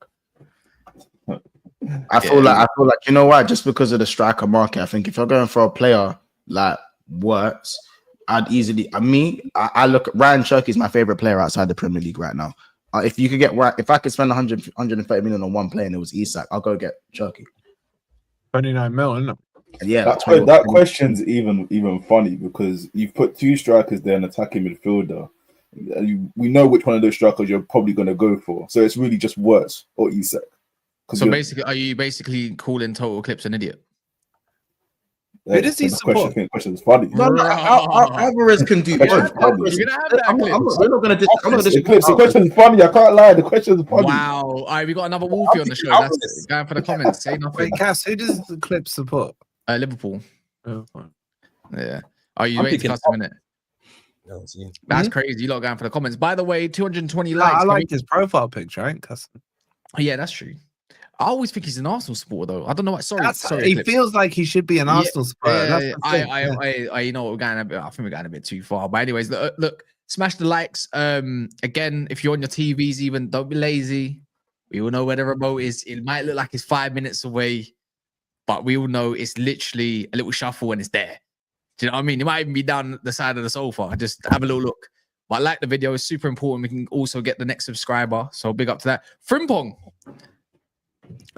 I feel like you know why? Just because of the striker market, I think if you're going for a player like Wirtz, I'd easily. I look at Ryan Cherky's my favorite player outside the Premier League right now. If you could get if I could spend 130 million on one player and it was Isak, I'll go get Cherky. 29 million, isn't it? Yeah, that question's even funny because you've put 2 strikers there, an attacking midfielder. We know which one of those strikers you're probably going to go for. So it's really just Wirtz or Isak. So basically, are you basically calling Total Eclipse an idiot? Who does he support? Question's funny. No, Alvarez can do both. You're gonna have that. We're not going to. The question's funny. I can't lie. The question's funny. Wow. All right, we got another Wolfie on the show. That's going for the comments. Say nothing. Wait, Cass, who does the Eclipse support? Liverpool. Oh, fine. Yeah. Are you waiting to cast a minute? No, that's crazy. You lot going for the comments. By the way, 220 likes. I like his profile picture. I ain't cussing. Yeah, that's true. I always think he's an Arsenal supporter, though. I don't know what. Sorry. He feels like he should be an Arsenal supporter. You know, we're going a bit. I think we're going a bit too far. But anyways, look, smash the likes. Again, if you're on your TVs, even don't be lazy. We all know where the remote is. It might look like it's 5 minutes away, but we all know it's literally a little shuffle and it's there. Do you know what I mean? It might even be down the side of the sofa. Just have a little look. But like the video, it's super important. We can also get the next subscriber. So big up to that. Frimpong.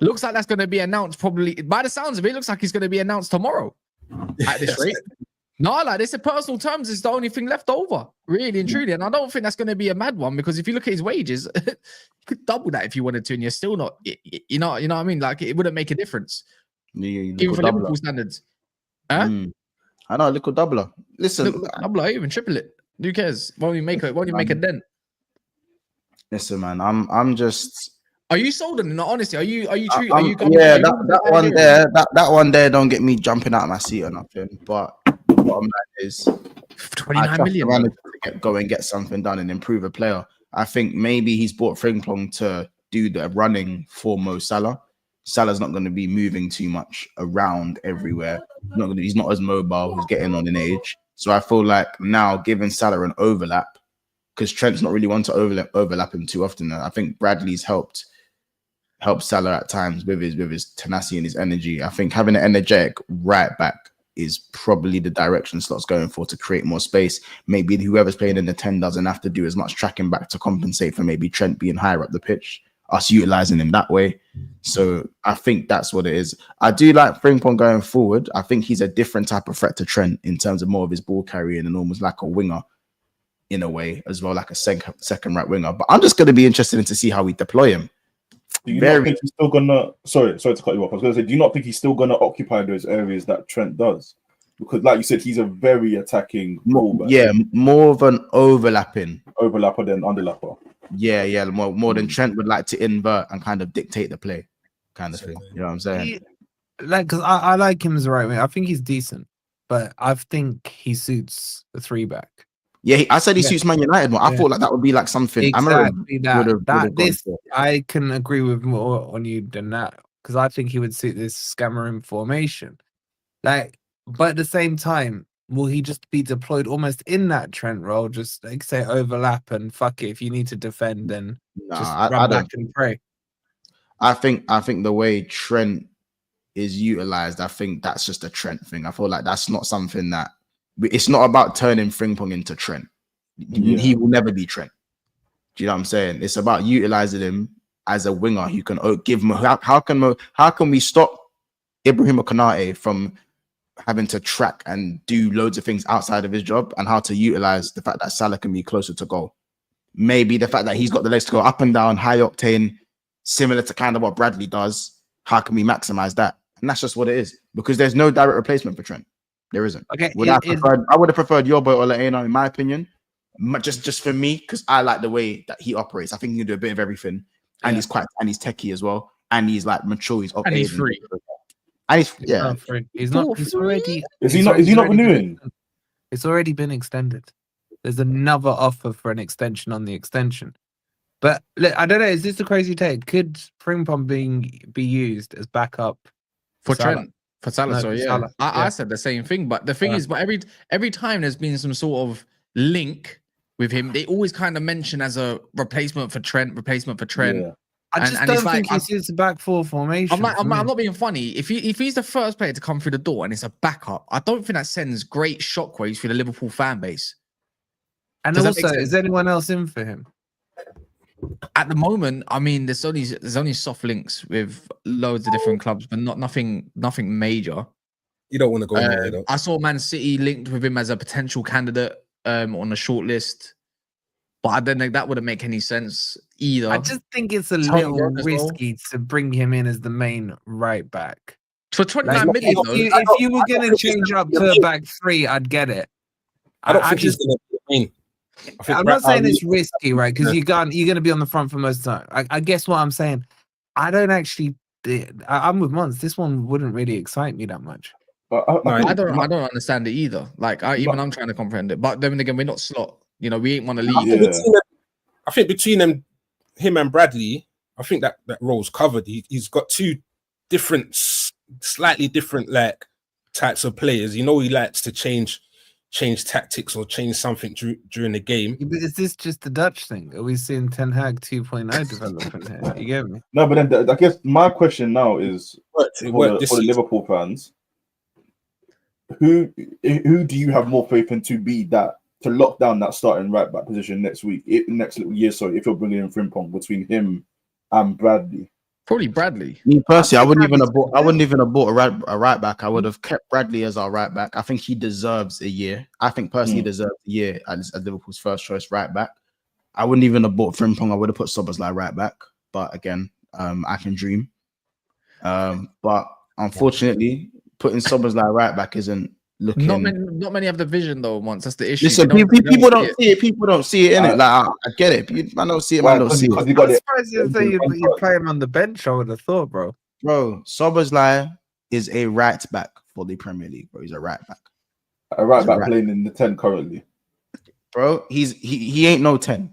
Looks like that's going to be announced probably. By the sounds of it, looks like it's going to be announced tomorrow at this rate. No, like this, in personal terms, is the only thing left over, really and truly. And I don't think that's going to be a mad one because if you look at his wages, you could double that if you wanted to, and you're still not. You know what I mean? Like it wouldn't make a difference, even for Liverpool standards. Huh? I know, a little doubler. Listen, doubler, even triple it. Who cares? Won't you make a dent? Listen, man, I'm just. Are you sold on it? No, honestly, are you? Yeah, that one there don't get me jumping out of my seat or nothing. But what I'm like is 29 million. To go and get something done and improve a player. I think maybe he's bought Frimpong to do the running for Mo Salah. Salah's not going to be moving too much around everywhere. He's not as mobile. He's getting on in age. So I feel like now giving Salah an overlap, because Trent's not really one to overlap him too often. I think Bradley's helped Salah at times with his tenacity and his energy. I think having an energetic right back is probably the direction Slot's going for to create more space. Maybe whoever's playing in the 10 doesn't have to do as much tracking back to compensate for maybe Trent being higher up the pitch, us utilizing him that way. So I think that's what it is. I do like Frimpong going forward. I think he's a different type of threat to Trent in terms of more of his ball carrying and almost like a winger in a way as well, like a second right winger. But I'm just going to be interested to see how we deploy him. Do you not think he's still gonna? Sorry to cut you off. I was gonna say, do you not think he's still gonna occupy those areas that Trent does? Because, like you said, he's a very attacking. Yeah, more of an overlapper than underlapper. Yeah, more than Trent would like to invert and kind of dictate the play, kind of thing. You know what I'm saying? Because I like him as a right wing. I think he's decent, but I think he suits the 3-back. Yeah, I said he suits Man United more. I thought like that would be like something. Exactly I can agree with more on you than that because I think he would suit this scammer formation. Like, but at the same time, will he just be deployed almost in that Trent role? Just like say overlap and fuck it. If you need to defend, then just run back and pray. I think the way Trent is utilized, I think that's just a Trent thing. I feel like that's not something that. It's not about turning Frimpong into Trent. Yeah. He will never be Trent. Do you know what I'm saying? It's about utilizing him as a winger who can give him. How can we stop Ibrahim Konate from having to track and do loads of things outside of his job, and how to utilize the fact that Salah can be closer to goal? Maybe the fact that he's got the legs to go up and down, high octane, similar to kind of what Bradley does. How can we maximize that? And that's just what it is, because there's no direct replacement for Trent. There isn't. Okay, I would have preferred your boy Olaena, in my opinion, just for me, because I like the way that he operates. I think he can do a bit of everything, and he's techie as well, and he's like mature. He's and he's free. And he's free. He's not. He's already. Is he not renewing? It's already been extended. There's another offer for an extension on the extension. But I don't know. Is this a crazy take? Could Frimpong be used as backup for Salah? Trent? For Salah, No, sorry, yeah. Salah. I said the same thing, but the thing is, but every time there's been some sort of link with him, they always kind of mention as a replacement for Trent. Yeah. I just don't think he suits the back four formation. I'm not being funny. If he's the first player to come through the door and it's a backup, I don't think that sends great shockwaves through the Liverpool fan base. And also, is anyone else in for him? At the moment, I mean, there's only soft links with loads of different clubs, but nothing major. You don't want to go in there, though. I saw Man City linked with him as a potential candidate on the short list, but I don't think that wouldn't make any sense either. I just think it's a little risky to bring him in as the main right back. For 29 million, if you were going to change up to a back three, I'd get it. I don't think he's going to be the main. I'm not saying it's risky, right? Because you're going to be on the front for most of the time. I guess what I'm saying, I don't actually. I'm with Mons. This one wouldn't really excite me that much. I don't understand it either. Like I'm trying to comprehend it. But then again, we're not slot. You know, we ain't want to leave. I think between him and Bradley, I think that role's covered. He's got two slightly different like types of players. You know, he likes to change tactics or change something during the game. But is this just the Dutch thing? Are we seeing Ten Hag 2.0 development here? You get me? No, but then I guess my question now is for the Liverpool fans, who do you have more faith in to lock down that starting right back position next week, next year? Sorry, if you're bringing in Frimpong, between him and Bradley. Probably Bradley. Me personally, I wouldn't even have bought a right back. I would have kept Bradley as our right back. I think he deserves a year. I think personally he deserves a year as Liverpool's first choice right back. I wouldn't even have bought Frimpong. I would have put Szoboszlai right back. But again, I can dream. But unfortunately, putting Szoboszlai right back isn't looking. Not many have the vision though. Once that's the issue. Listen, people don't see it. People don't see it in it. Like I get it. I don't see it. I don't see it. I'm surprised you say you play him on the bench. I would have thought, bro. Bro, Szoboszlai is a right back for the Premier League. Bro, he's a right back. A right back playing in the 10 currently. Bro, he ain't no 10.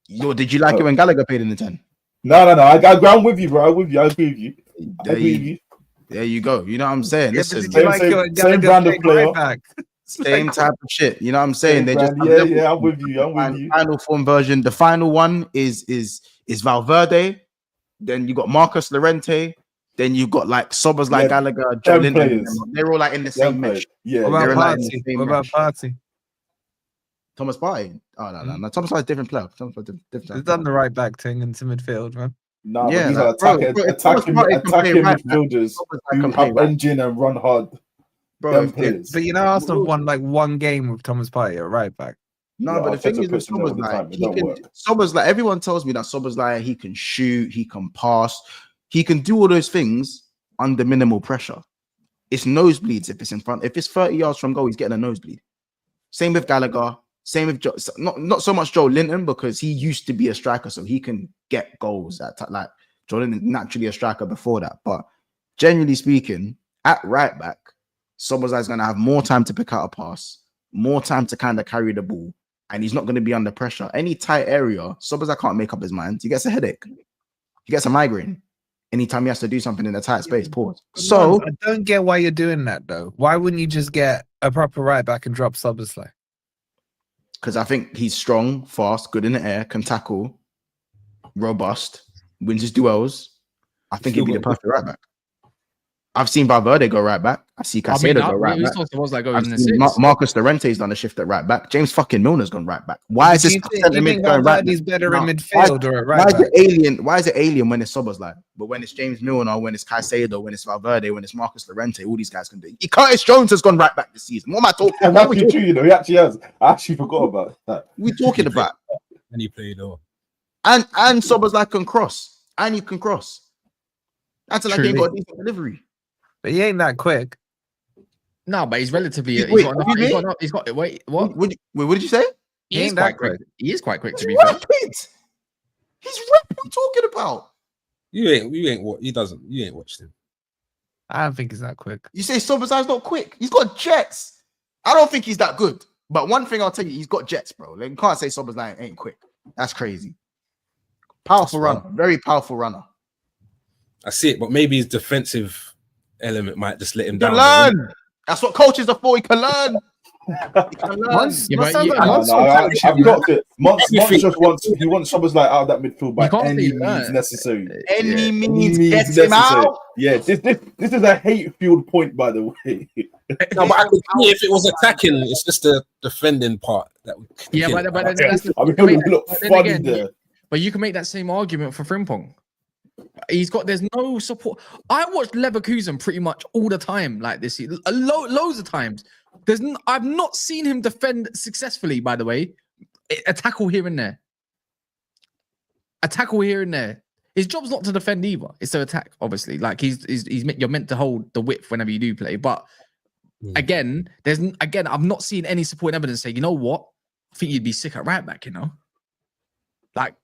Yo, did you like it when Gallagher played in the 10? No. I'm with you, bro. I'm with you. I agree with you. There you go. You know what I'm saying? Yeah, Listen, same brand of player. Same type of shit. You know what I'm saying? I'm with you. Final form version. The final one is Valverde. Then you got Marcus Llorente. Then you got like Szoboszlai, Gallagher, Joe Linton. They're all like in the same mesh. Yeah. What about Partey? Thomas Partey? Oh no. Thomas Partey's a different player. He's done the right back thing into midfield, man. No, yeah, these are attacking midfielders who have engine and run hard. Bro, but you know, Arsenal won like one game with Thomas Partey at right back. No, but the thing is with Szoboszlai, everyone tells me that Szoboszlai, he can shoot, he can pass, he can do all those things under minimal pressure. It's nosebleeds if it's in front. If it's 30 yards from goal, he's getting a nosebleed. Same with Gallagher. Same with not so much Joe Linton, because he used to be a striker, so he can get goals. Like Joe Linton, naturally a striker before that. But generally speaking, at right back, Szoboszlai is going to have more time to pick out a pass, more time to kind of carry the ball, and he's not going to be under pressure. Any tight area, Szoboszlai can't make up his mind. He gets a headache. He gets a migraine. Anytime he has to do something in a tight space, pause. So I don't get why you're doing that though. Why wouldn't you just get a proper right back and drop Szoboszlai? Because I think he's strong, fast, good in the air, can tackle, robust, wins his duels. I think he'd be the perfect right back. I've seen Valverde go right back. I see Caicedo go right back. I've seen Marcus Llorente's done a shift at right back. James fucking Milner's gone right back. Why is this centre mid going right back? Better in midfield or at right back? Why is it alien? Why is it alien when it's Szoboszlai? But when it's James Milner, when it's Caicedo, when it's Valverde, when it's Marcus Llorente, all these guys can do it. Curtis Jones has gone right back this season. What am I talking about? That's true, you know. He actually has. I actually forgot about that. We're talking about. And he played though. And Szoboszlai can cross. And he can cross. That's like he ain't got a decent delivery. But he ain't that quick. No, but he's relatively. Wait, he's got. Wait, what? What did you say? He is quite quick. He is quite quick to be fair. He's rapid. What are you talking about? You ain't what he doesn't. You ain't watched him. I don't think he's that quick. You say Szoboszlai's not quick. He's got jets. I don't think he's that good. But one thing I'll tell you, he's got jets, bro. Like, you can't say Szoboszlai ain't quick. That's crazy. Powerful runner, very powerful runner. I see it, but maybe his defensive element might just let him down. Learn. That's what coaches are for. He can learn. He can learn. I've got it. Monts just wants Szoboszlai out of that midfield by any means necessary. Any means get him out. Yeah, this is a hate-fueled point, by the way. No, but I could see if it was attacking, it's just the defending part that would. Yeah, but that's look funny there. But you can make that same argument for Frimpong. There's no support. I watched Leverkusen pretty much all the time, like this year, loads of times. I've not seen him defend successfully, by the way. A tackle here and there. A tackle here and there. His job's not to defend either. It's to attack, obviously. Like you're meant to hold the width whenever you do play. But again, I've not seen any supporting evidence say, you know what? I think you'd be sick at right back, you know? Like,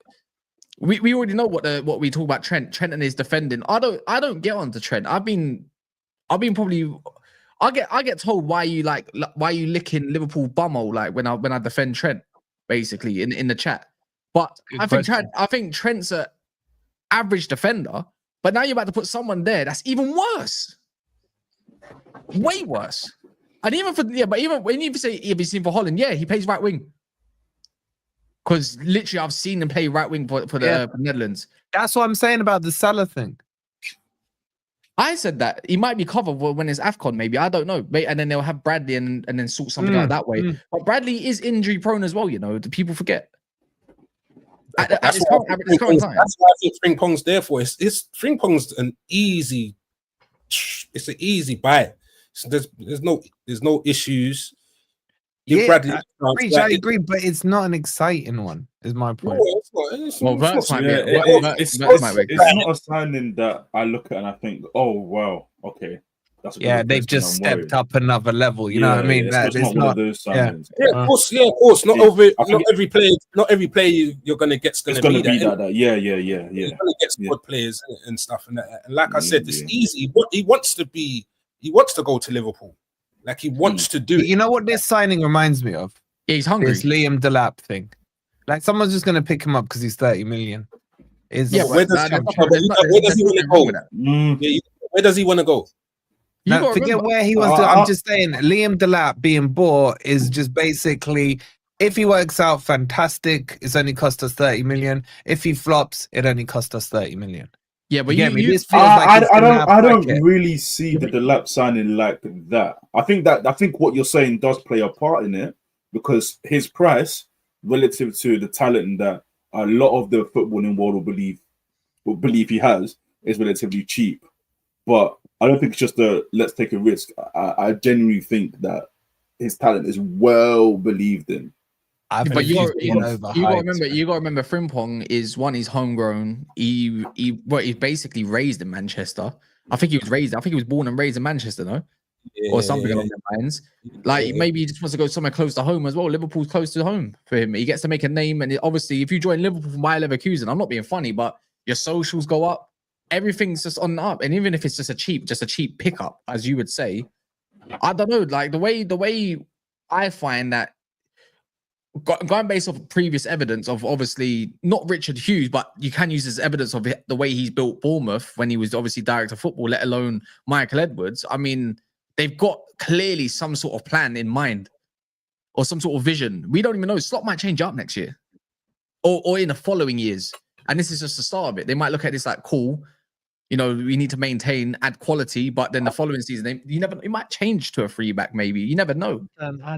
we already know what we talk about Trent and his defending. I don't get onto Trent. I've been probably I get told why you licking Liverpool bumhole like when I defend Trent basically in the chat. But I think Trent's a average defender, but now you're about to put someone there that's even worse. Way worse. And even when you say if he's seen for Holland, yeah, he plays right wing. Because literally, I've seen him play right wing for the Netherlands. That's what I'm saying about the Salah thing. I said that he might be covered when it's AFCON, maybe. I don't know. And then they'll have Bradley and then sort something out that way. But Bradley is injury prone as well, you know. Do people forget? That's why I think Frimpong's there for. Frimpong's an easy. It's an easy buy. So there's no issues. Bradley, I agree, but it's not an exciting one. Is my point. It's not a signing that I look at and I think, oh wow, okay, that's they've just stepped up another level. You know what I mean? It's not one of those signings. Of course. Not every player you're gonna get's gonna be that. Yeah. You're gonna get good players and stuff, and like I said, it's easy. He wants to go to Liverpool. Like he wants to do it. You know what this signing reminds me of? Yeah, he's hungry. This Liam Delap thing. Like someone's just going to pick him up because he's 30 million. Where does he want to go? Where does he want to go? No, forget where he wants to. I'm just saying, Liam Delap being bought is just basically, if he works out, fantastic. It's only cost us 30 million. If he flops, it only cost us 30 million. Yeah, but I don't really see the Delap signing like that. I think what you're saying does play a part in it because his price relative to the talent that a lot of the footballing world will believe he has is relatively cheap. But I don't think it's just let's take a risk. I genuinely think that his talent is well believed in. But you gotta remember Frimpong is he's homegrown. He basically raised in Manchester. I think he was born and raised in Manchester, no? Or something along those lines. Like maybe he just wants to go somewhere close to home as well. Liverpool's close to home for him. He gets to make a name, and obviously, if you join Liverpool from Bayer Leverkusen, I'm not being funny, but your socials go up. Everything's just on the up, and even if it's just a cheap pickup, as you would say, I don't know. Like the way I find that. Going based off previous evidence of obviously not Richard Hughes, but you can use as evidence of the way he's built Bournemouth when he was obviously director of football, let alone Michael Edwards. I mean, they've got clearly some sort of plan in mind or some sort of vision. We don't even know. Slot might change up next year or in the following years. And this is just the start of it. They might look at this like, cool, you know, we need to maintain, add quality, but then the following season, it might change to a 3-back, maybe. You never know.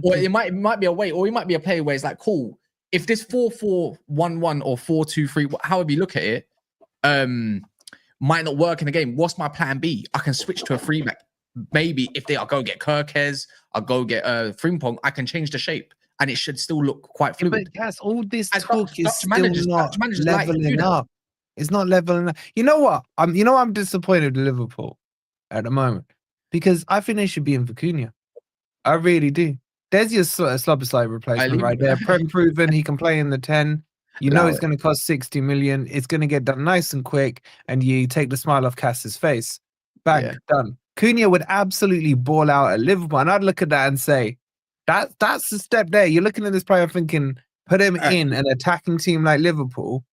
Or it might be a way, or it might be a play where it's like, cool, if this 4-4-1-1 or 4-2-3, however you look at it, might not work in the game, what's my plan B? I can switch to a 3-back. Maybe if I'll go get Kirkes, I'll go get Frimpong, I can change the shape and it should still look quite fluid. But guys, all this As talk is Dutch still managers not like leveling up. It's not leveling up. You know what? I'm disappointed with Liverpool at the moment because I think they should be in for Cunha. I really do. There's your Szoboszlai replacement right there. Prem proven, he can play in the 10. You know it's going to cost 60 million. It's going to get done nice and quick, and you take the smile off Cass's face. Bang, done. Cunha would absolutely ball out at Liverpool, and I'd look at that and say, that's the step there. You're looking at this player thinking, put him in an attacking team like Liverpool,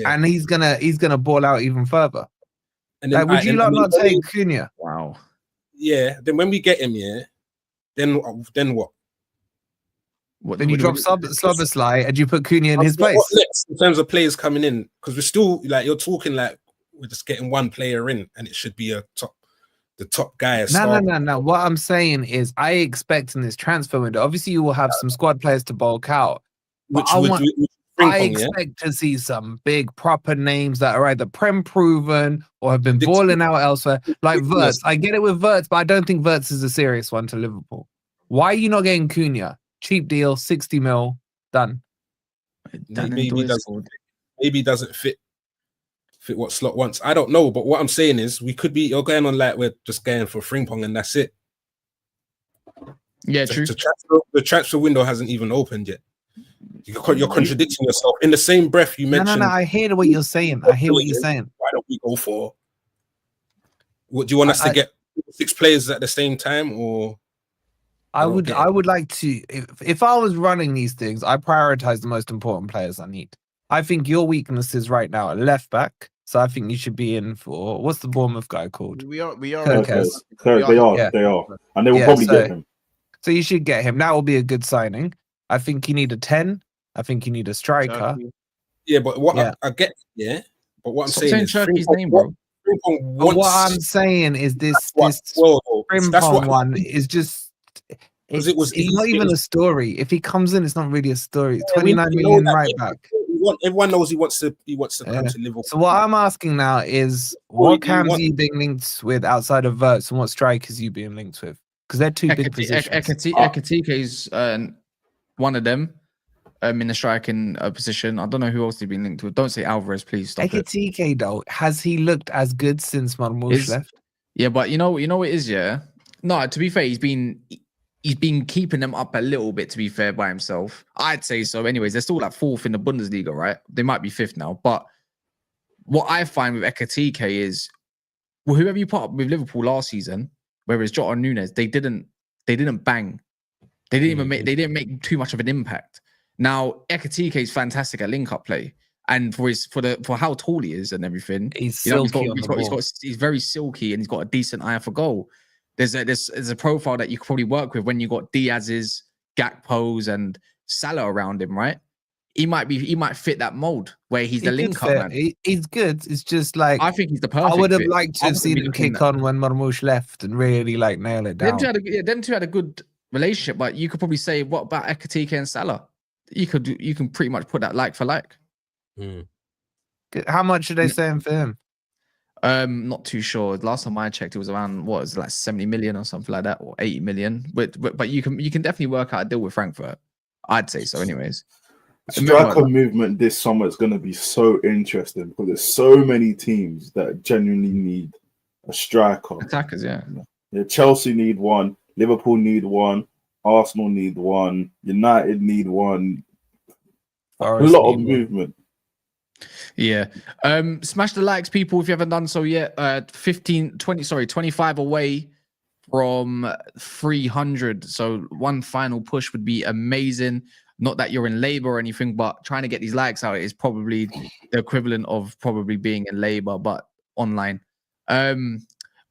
and he's gonna ball out even further. And then, would you not take Cunha? Wow. Yeah. Then when we get him, then what? Then you drop Szoboszlai and you put Cunha in his place. What next in terms of players coming in? Because we're still like you're talking like we're just getting one player in, and it should be the top guy. No. What I'm saying is, I expect in this transfer window, obviously you will have some squad players to bulk out. I expect to see some big proper names that are either Prem proven or have been balling out elsewhere. Like Wirtz. I get it with Wirtz, but I don't think Wirtz is a serious one to Liverpool. Why are you not getting Cunha? Cheap deal, 60 mil, done. Maybe he doesn't fit what Slot wants. I don't know, but what I'm saying is you're going on like we're just going for Frimpong and that's it. Yeah, true. The transfer window hasn't even opened yet. You're contradicting yourself. In the same breath, you mentioned. No. I hear what you're saying. Why don't we go for? What do you want us to get 6 players at the same time, or? I would like to. If I was running these things, I prioritize the most important players I need. I think your weaknesses right now are left back, so I think you should be in for what's the Bournemouth guy called? We are. They are, and they will probably get him. So you should get him. That will be a good signing. I think you need a 10. I think you need a striker. Yeah, but I get, but what I'm saying is Turkey's name, bro. What I'm saying is this Frimpong one is just it's not even a story. If he comes in, it's not really a story. 29 million right back. Everyone knows he wants to come to Liverpool. So what I'm asking now is what cams are you being linked with outside of Wirtz, and what strikers are you being linked with? Because they're two big positions. Ekatike is one of them. In the striking position. I don't know who else he's been linked with. Don't say Alvarez, please. Stop Ekatike, though, has he looked as good since Marmoush left? Yeah, but you know what it is, yeah? No, to be fair, he's been keeping them up a little bit, to be fair, by himself. I'd say so. Anyways, they're still like 4th in the Bundesliga, right? They might be 5th now. But what I find with Ekatike is, well, whoever you put up with Liverpool last season, whether it's Jota or Nunes, they didn't bang. They didn't make too much of an impact. Now, Ekatike is fantastic at link-up play, and for how tall he is and everything, he's silky. He's very silky, and he's got a decent eye for goal. There's a profile that you could probably work with when you got Diaz's, Gakpo's, and Salah around him, right? He might fit that mold where he's the link-up man. He's good. It's just like I think he's the perfect. I would have liked to have seen him kick on when Marmoush left and really like nail it down. Them two had a good relationship, but you could probably say, what about Ekatike and Salah? You can pretty much put that like for like. How much are they saying for him? Not too sure. Last time I checked, it was around like 70 million or something like that, or 80 million. But you can definitely work out a deal with Frankfurt. I'd say so, anyways. Striker movement this summer is going to be so interesting because there's so many teams that genuinely need a striker. Attackers, yeah. Chelsea need one. Liverpool need one. Arsenal need one. United need one. A lot of movement. Yeah. Smash the likes, people, if you haven't done so yet. 25 away from 300. So one final push would be amazing. Not that you're in labor or anything, but trying to get these likes out is probably the equivalent of probably being in labor, but online.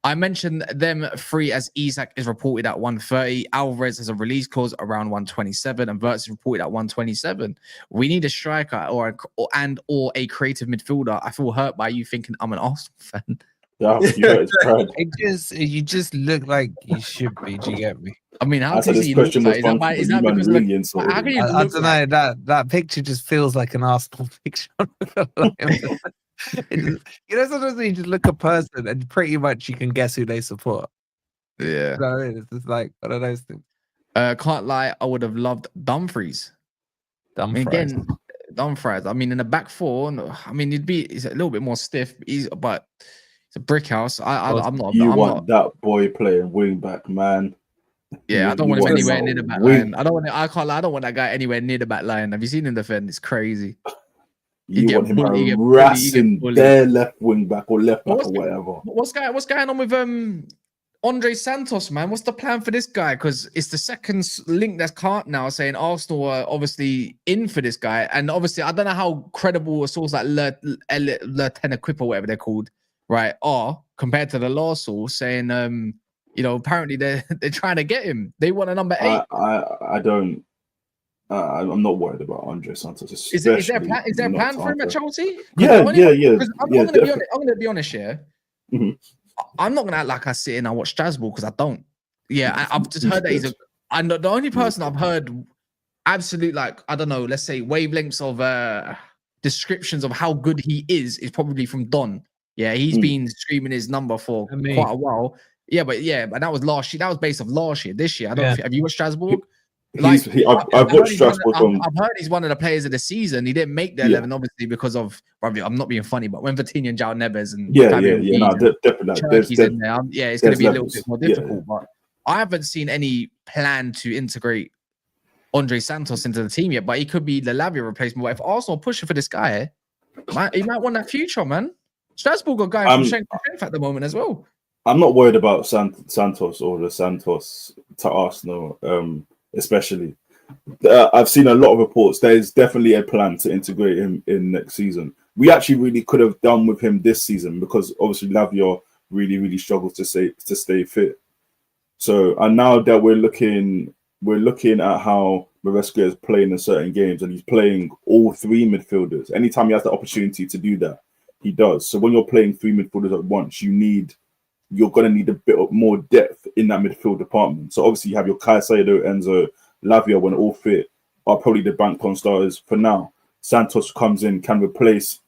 I mentioned them free as HIJACK is reported at 130. Alvarez has a release clause around 127, and Wirtz is reported at 127. We need a striker or a creative midfielder. I feel hurt by you thinking I'm an Arsenal fan. Yeah, you hurt his pride. You just look like you should be. Do you get me? I mean, how I said does this he look question was like? funky, but Is you that man because really of insulted how can him. you I look don't like? know. That picture just feels like an Arsenal picture. Sometimes when you just look at a person and pretty much you can guess who they support. Yeah. You know what I mean? It's just like one of those things. Can't lie, I would have loved Dumfries. I mean, again, Dumfries. I mean, in the back four, I mean, he's a little bit more stiff. But it's a brick house. I'm not. You I'm want not. that boy playing wing back, man. Yeah, I don't You want him want anywhere him near the back wing. line. I can't lie. I don't want that guy anywhere near the back line. Have you seen him defend? It's crazy. You want him He get harassing bullied. their left wing back or left back or whatever. What's going on with Andrey Santos, man? What's the plan for this guy? Because it's the second link that's caught now saying Arsenal are obviously in for this guy. And obviously, I don't know how credible a source like Le Tenequip or whatever they're called, right, are compared to the last source saying, apparently they're trying to get him. They want a number 8. I don't. I'm not worried about Andrey Santos. Is there a plan for him at Chelsea? Yeah. I'm gonna be honest here. Mm-hmm. I'm not gonna act like I sit in and watch Strasbourg because I don't. Yeah, I've just heard that I'm the only person I've heard absolute, like, I don't know, let's say wavelengths of descriptions of how good he is probably from Don. Yeah, he's been streaming his number for quite a while. Yeah, but that was last year. That was based off last year. This year, I don't. Have you watched Strasbourg? I've watched Strasbourg. I've heard he's one of the players of the season. He didn't make the 11, obviously, because of. I'm not being funny, but when Vitinha and João Neves and definitely. Turkey's in there, it's going to be a little bit more difficult. But I haven't seen any plan to integrate Andrey Santos into the team yet. But he could be the Lavia replacement. But if Arsenal pushing for this guy, he might want that future, man. Strasbourg are going from strength to strength at the moment as well. I'm not worried about Santos or the Santos to Arsenal, especially. I've seen a lot of reports. There's definitely a plan to integrate him in next season. We actually really could have done with him this season because obviously Lavia really, really struggles to stay fit. So, and now that we're looking at how Maresca is playing in certain games, and he's playing all 3 midfielders. Anytime he has the opportunity to do that, he does. So when you're playing 3 midfielders at once, you're going to need a bit of more depth in that midfield department. So obviously you have your Caicedo, Enzo, Lavia, when all fit, are probably the bank on starters for now. Santos comes in, can replace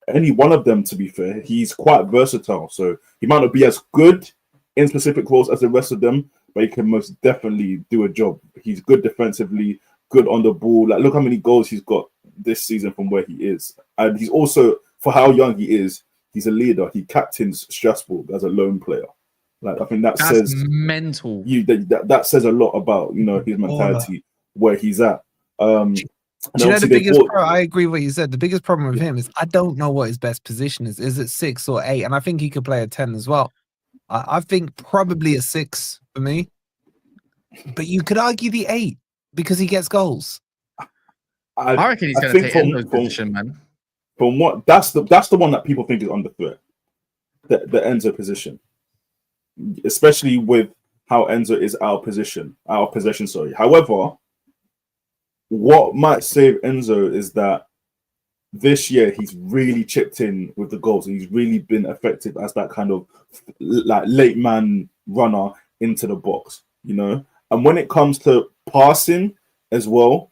any one of them, to be fair. He's quite versatile. So he might not be as good in specific roles as the rest of them, but he can most definitely do a job. He's good defensively, good on the ball. Like, look how many goals he's got this season from where he is. And he's also, for how young he is, he's a leader. He captains Strasbourg as a lone player. Like, I think that's says mental. That says a lot about his mentality, where he's at. Do you know the biggest problem? I agree with what you said. The biggest problem with him is I don't know what his best position is. Is it 6 or 8? And I think he could play a 10 as well. I think probably a 6 for me. But you could argue the 8 because he gets goals. I reckon he's going to take Enzo's position, man. From what that's the one that people think is under threat. The Enzo position. Especially with how Enzo is out of possession. However, what might save Enzo is that this year he's really chipped in with the goals. He's really been effective as that kind of like late man runner into the box, And when it comes to passing as well,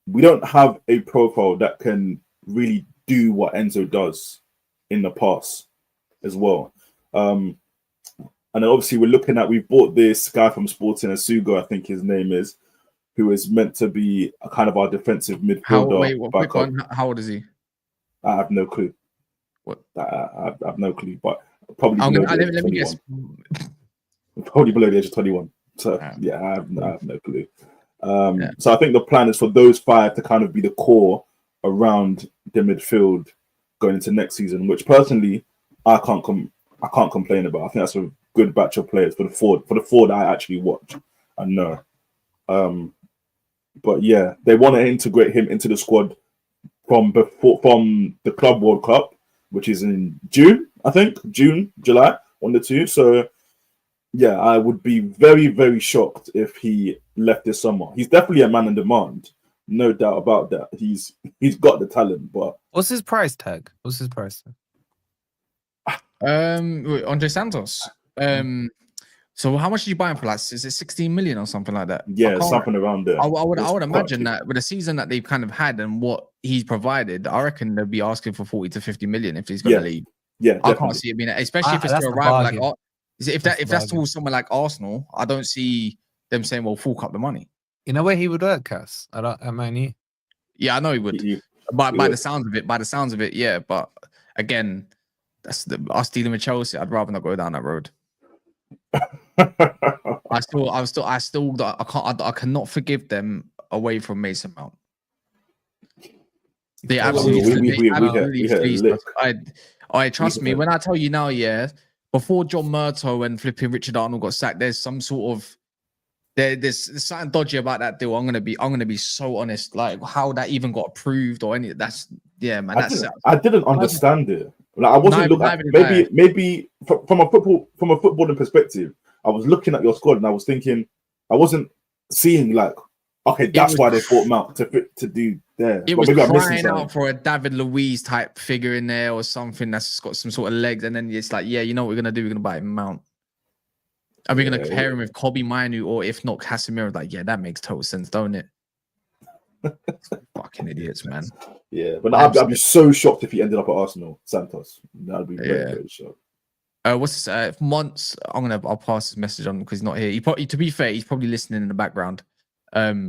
we don't have a profile that can really do what Enzo does in the pass as well. And then obviously we've bought this guy from Sporting, Asugo, I think his name is, who is meant to be a kind of our defensive midfielder. How old is he? I have no clue. What? I have no clue, but probably let me guess. Probably below the age of 21. So yeah, I have no clue. So I think the plan is for those 5 to kind of be the core around the midfield going into next season, which personally I can't complain about. I think that's a good batch of players for the four that I actually watch and know. But yeah, they want to integrate him into the squad from the Club World Cup, which is in June, I think. July, 1 to 2. So yeah, I would be very, very shocked if he left this summer. He's definitely a man in demand, no doubt about that. He's got the talent, but what's his price tag? Andrey Santos. So how much did you buy him for? Like, is it 16 million or something like that? Yeah, something around there. I would imagine that with the season that they've kind of had and what he's provided, I reckon they'll be asking for 40 to 50 million if he's going to leave. Yeah, I can't see it being, especially if it's to a rival like. If that's towards someone like Arsenal, I don't see them saying, "Well, fork up the money." You know where he would work, Cass? At Man U. Yeah, I know he would. By the sounds of it, yeah. But again, that's us dealing with Chelsea. I'd rather not go down that road. I cannot forgive them away from Mason Mount. They absolutely fleeced us. I trust me when I tell you now, yeah. Before John Murtough and flipping Richard Arnold got sacked, there's some sort of there's something dodgy about that deal. I'm gonna be so honest. Like how that even got approved or any. That's man. I didn't understand it. Like I wasn't looking. Maybe from a footballing perspective, I was looking at your squad and I was thinking I wasn't seeing like, okay, that's why they bought Mount to do there. It was crying out for a David Luiz type figure in there or something that's got some sort of legs, and then it's like, yeah, you know what we're gonna do? We're gonna buy him Mount. Are we gonna pair him with Kobe Mainu or if not Casemiro? Like, yeah, that makes total sense, don't it? Fucking idiots, man. Yeah, but I'd be so shocked if he ended up at Arsenal, Santos. That'd be very shocked. What's this? Months. I'll pass his message on because he's not here. To be fair, he's probably listening in the background.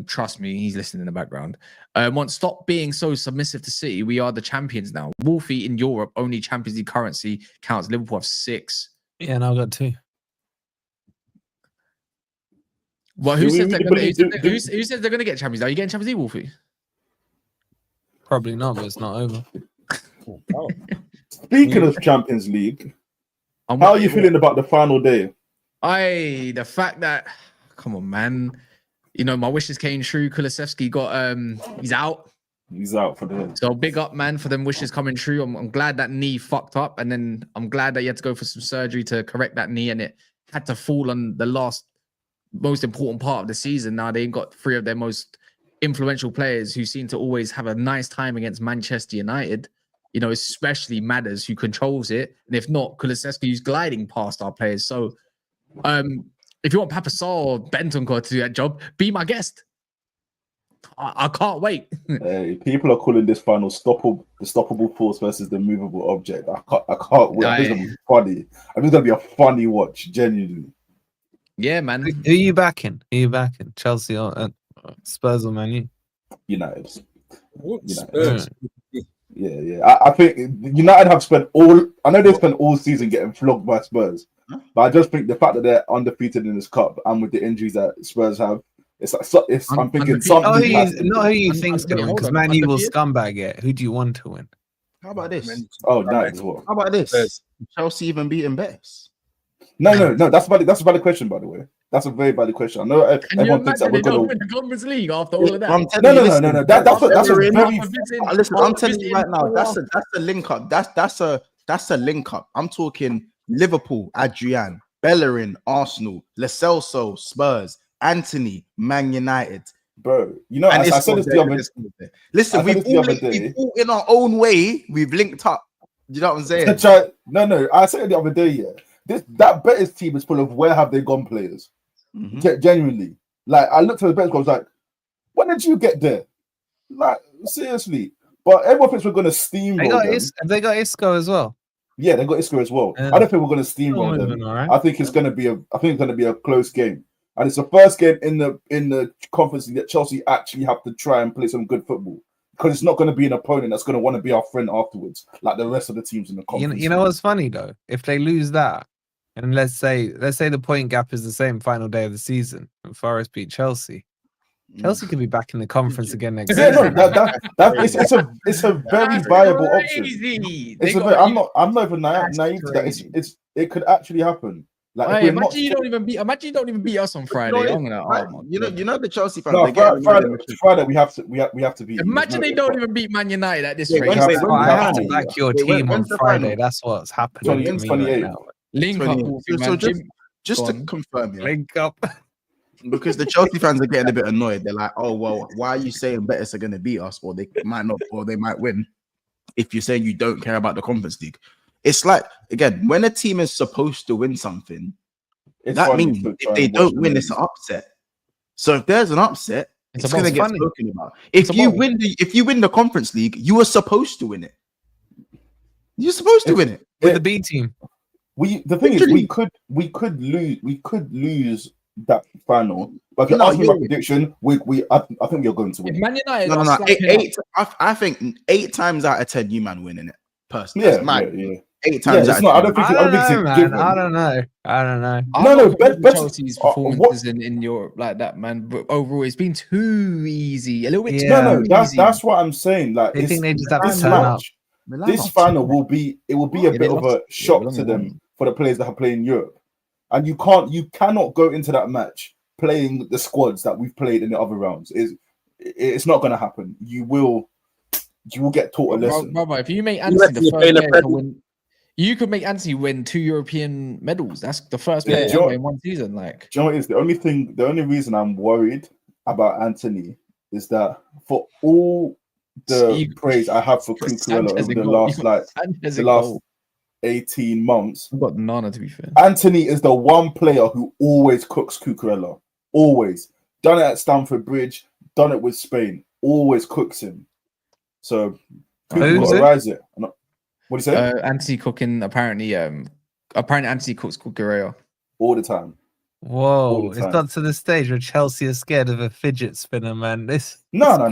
Trust me, he's listening in the background. Once stop being so submissive to City. We are the champions now. Wolfie in Europe, only Champions League currency counts. Liverpool have 6. Yeah, and I've got 2. Well, who says they're going to get Champions League? Are you getting Champions League, Wolfie? Probably not, but it's not over. Speaking of Champions League, how are you feeling about the final day? The fact that, come on, man. You know, my wishes came true. Kulusevski got he's out. He's out for the So big up, man, for them wishes coming true. I'm glad that knee fucked up, and then I'm glad that you had to go for some surgery to correct that knee, and it had to fall on the last most important part of the season. Now they got 3 of their most influential players who seem to always have a nice time against Manchester United. You know, especially Madders, who controls it, and if not, Kulusevski, who's gliding past our players. So, if you want Papa Sarr or Bentancur to do that job, be my guest. I can't wait. Hey, people are calling this final the stoppable force versus the movable object. I can't wait. It's gonna be funny. I think it's gonna be a funny watch, genuinely. Yeah, man. Who are you backing? Chelsea or Spurs or Man U? United. Spurs. Yeah. I think United have spent I know they spent all season getting flogged by Spurs, but I just think the fact that they're undefeated in this cup and with the injuries that Spurs have, I'm thinking something. Not who you think's going to win, because Man U will scumbag it. Who do you want to win? How about this? Oh, United as well. How about this? Chelsea even beating Betis? No. That's a valid question, by the way. That's a very valid question. I know everyone thinks that we're going to win the Conference League after all of that. No. That's a very. Listen, I'm telling you right now. That's a link up. That's a link up. I'm talking Liverpool, Adrian, Bellerin, Arsenal, Lo Celso, Spurs, Anthony, Man United. Bro, you know, I said this the other day. Listen, we've all in our own way. We've linked up. You know what I'm saying? No. I said it the other day. Yeah, that Betis team is full of where have they gone players. Mm-hmm. Genuinely, like I looked at the Betis, I was like, when did you get there? Like seriously. But everyone thinks we're going to steamroll them. Have they got Isco as well? Yeah, they got Isco as well. I don't think we're going to steamroll them. Right. I think it's going to be a close game. And it's the first game in the Conference League that Chelsea actually have to try and play some good football, because it's not going to be an opponent that's going to want to be our friend afterwards, like the rest of the teams in the Conference. You know what's funny though? If they lose that, and let's say the point gap is the same final day of the season, and Forest beat Chelsea, Chelsea could be back in the conference again next season. It's a very viable option. I'm not even naive to that. It could actually happen. Like, imagine you don't even beat us on Friday. You know the Chelsea fans. Friday we have to beat. Imagine they don't even beat Man United at this rate. I have to back your team on Friday. That's what's happening. 28. Link up. So just to confirm, link up. Because the Chelsea fans are getting a bit annoyed. They're like, "Oh well, why are you saying Betis are going to beat us, or they might not, or they might win? If you're saying you don't care about the Conference League." It's like, again, when a team is supposed to win something, that means if they don't win, it's an upset. So if there's an upset, it's going to get spoken about. If you win the Conference League, you were supposed to win it. You're supposed to win it with the B team. The thing is, we could lose that final. But if you're asking my prediction, I think we're going to win. Man United. No. I think 8 times out of 10, you man winning it. Personally, yeah. 8 times. It's not. I don't think it's a given. I don't know. No. Chelsea's performances in Europe like that, man. But overall, it's been too easy. A little bit too easy. That's what I'm saying. Like, I think they just have to turn up. This final will be a bit of a shock to them for the players that have played in Europe, and you cannot go into that match playing the squads that we've played in the other rounds. It's not going to happen. You will get taught a lesson. Brother, if you make Anthony the first player to win, you could make Anthony win 2 European medals. That's the first player ever in one season. Like, do you know what it is? The only reason I'm worried about Anthony is that for all the praise I have for Cucurella over the last 18 months, I've got Nana, to be fair. Anthony is the one player who always cooks Cucurella. Always done it at Stamford Bridge, done it with Spain. Always cooks him. So rise it. What do you say? Anthony cooking apparently Anthony cooks Cucurella all the time. Whoa! It's got to the stage where Chelsea are scared of a fidget spinner, man. No. I'm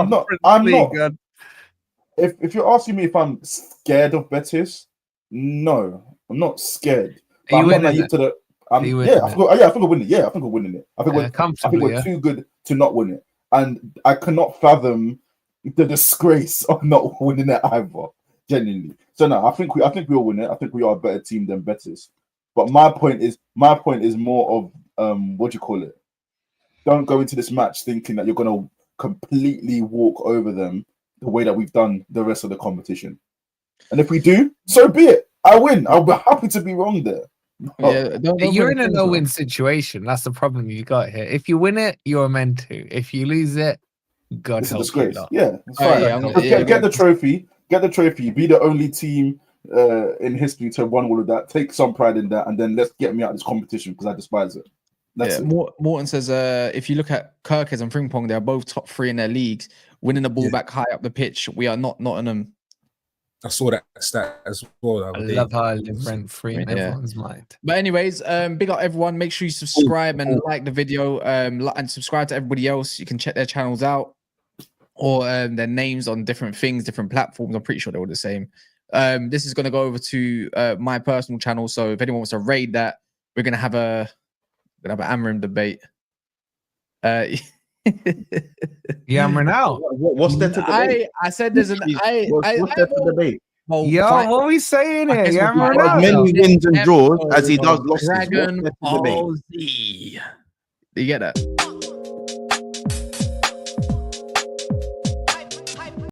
not. If you're asking me if I'm scared of Betis, no, I'm not scared. Are you winning it? I think we're winning. Yeah, I think we're winning it. I think we're too good to not win it, and I cannot fathom the disgrace of not winning it either. Genuinely. So no, I think we'll win it. I think we are a better team than Betis. But my point is more of what do you call it? Don't go into this match thinking that you're going to completely walk over them the way that we've done the rest of the competition. And if we do, so be it. I win. I'll be happy to be wrong there. You're in a no-win situation. That's the problem you got here. If you win it, you're meant to. If you lose it, God help you. Yeah, it's fine. Get the trophy. Get the trophy. Be the only team in history to have won all of that. Take some pride in that, and then let's get me out of this competition because I despise it. That's it. Morton says, if you look at Kirkes and Frimpong, they're both top 3 in their leagues, winning the ball back high up the pitch. We are not on them. I saw that stat as well. I love how I live rent free in everyone's mind. But anyways, big up everyone. Make sure you subscribe and like the video, and subscribe to everybody else. You can check their channels out or their names on different things, different platforms. I'm pretty sure they're all the same. This is going to go over to my personal channel. So if anyone wants to raid that, we're going to have an Amram debate. Yammering out. What's that to debate? I said there's an what's that to debate? Well, what are we saying here? Yammering out. Many wins and draws as he does losses. Dragon Ball Z. You get that?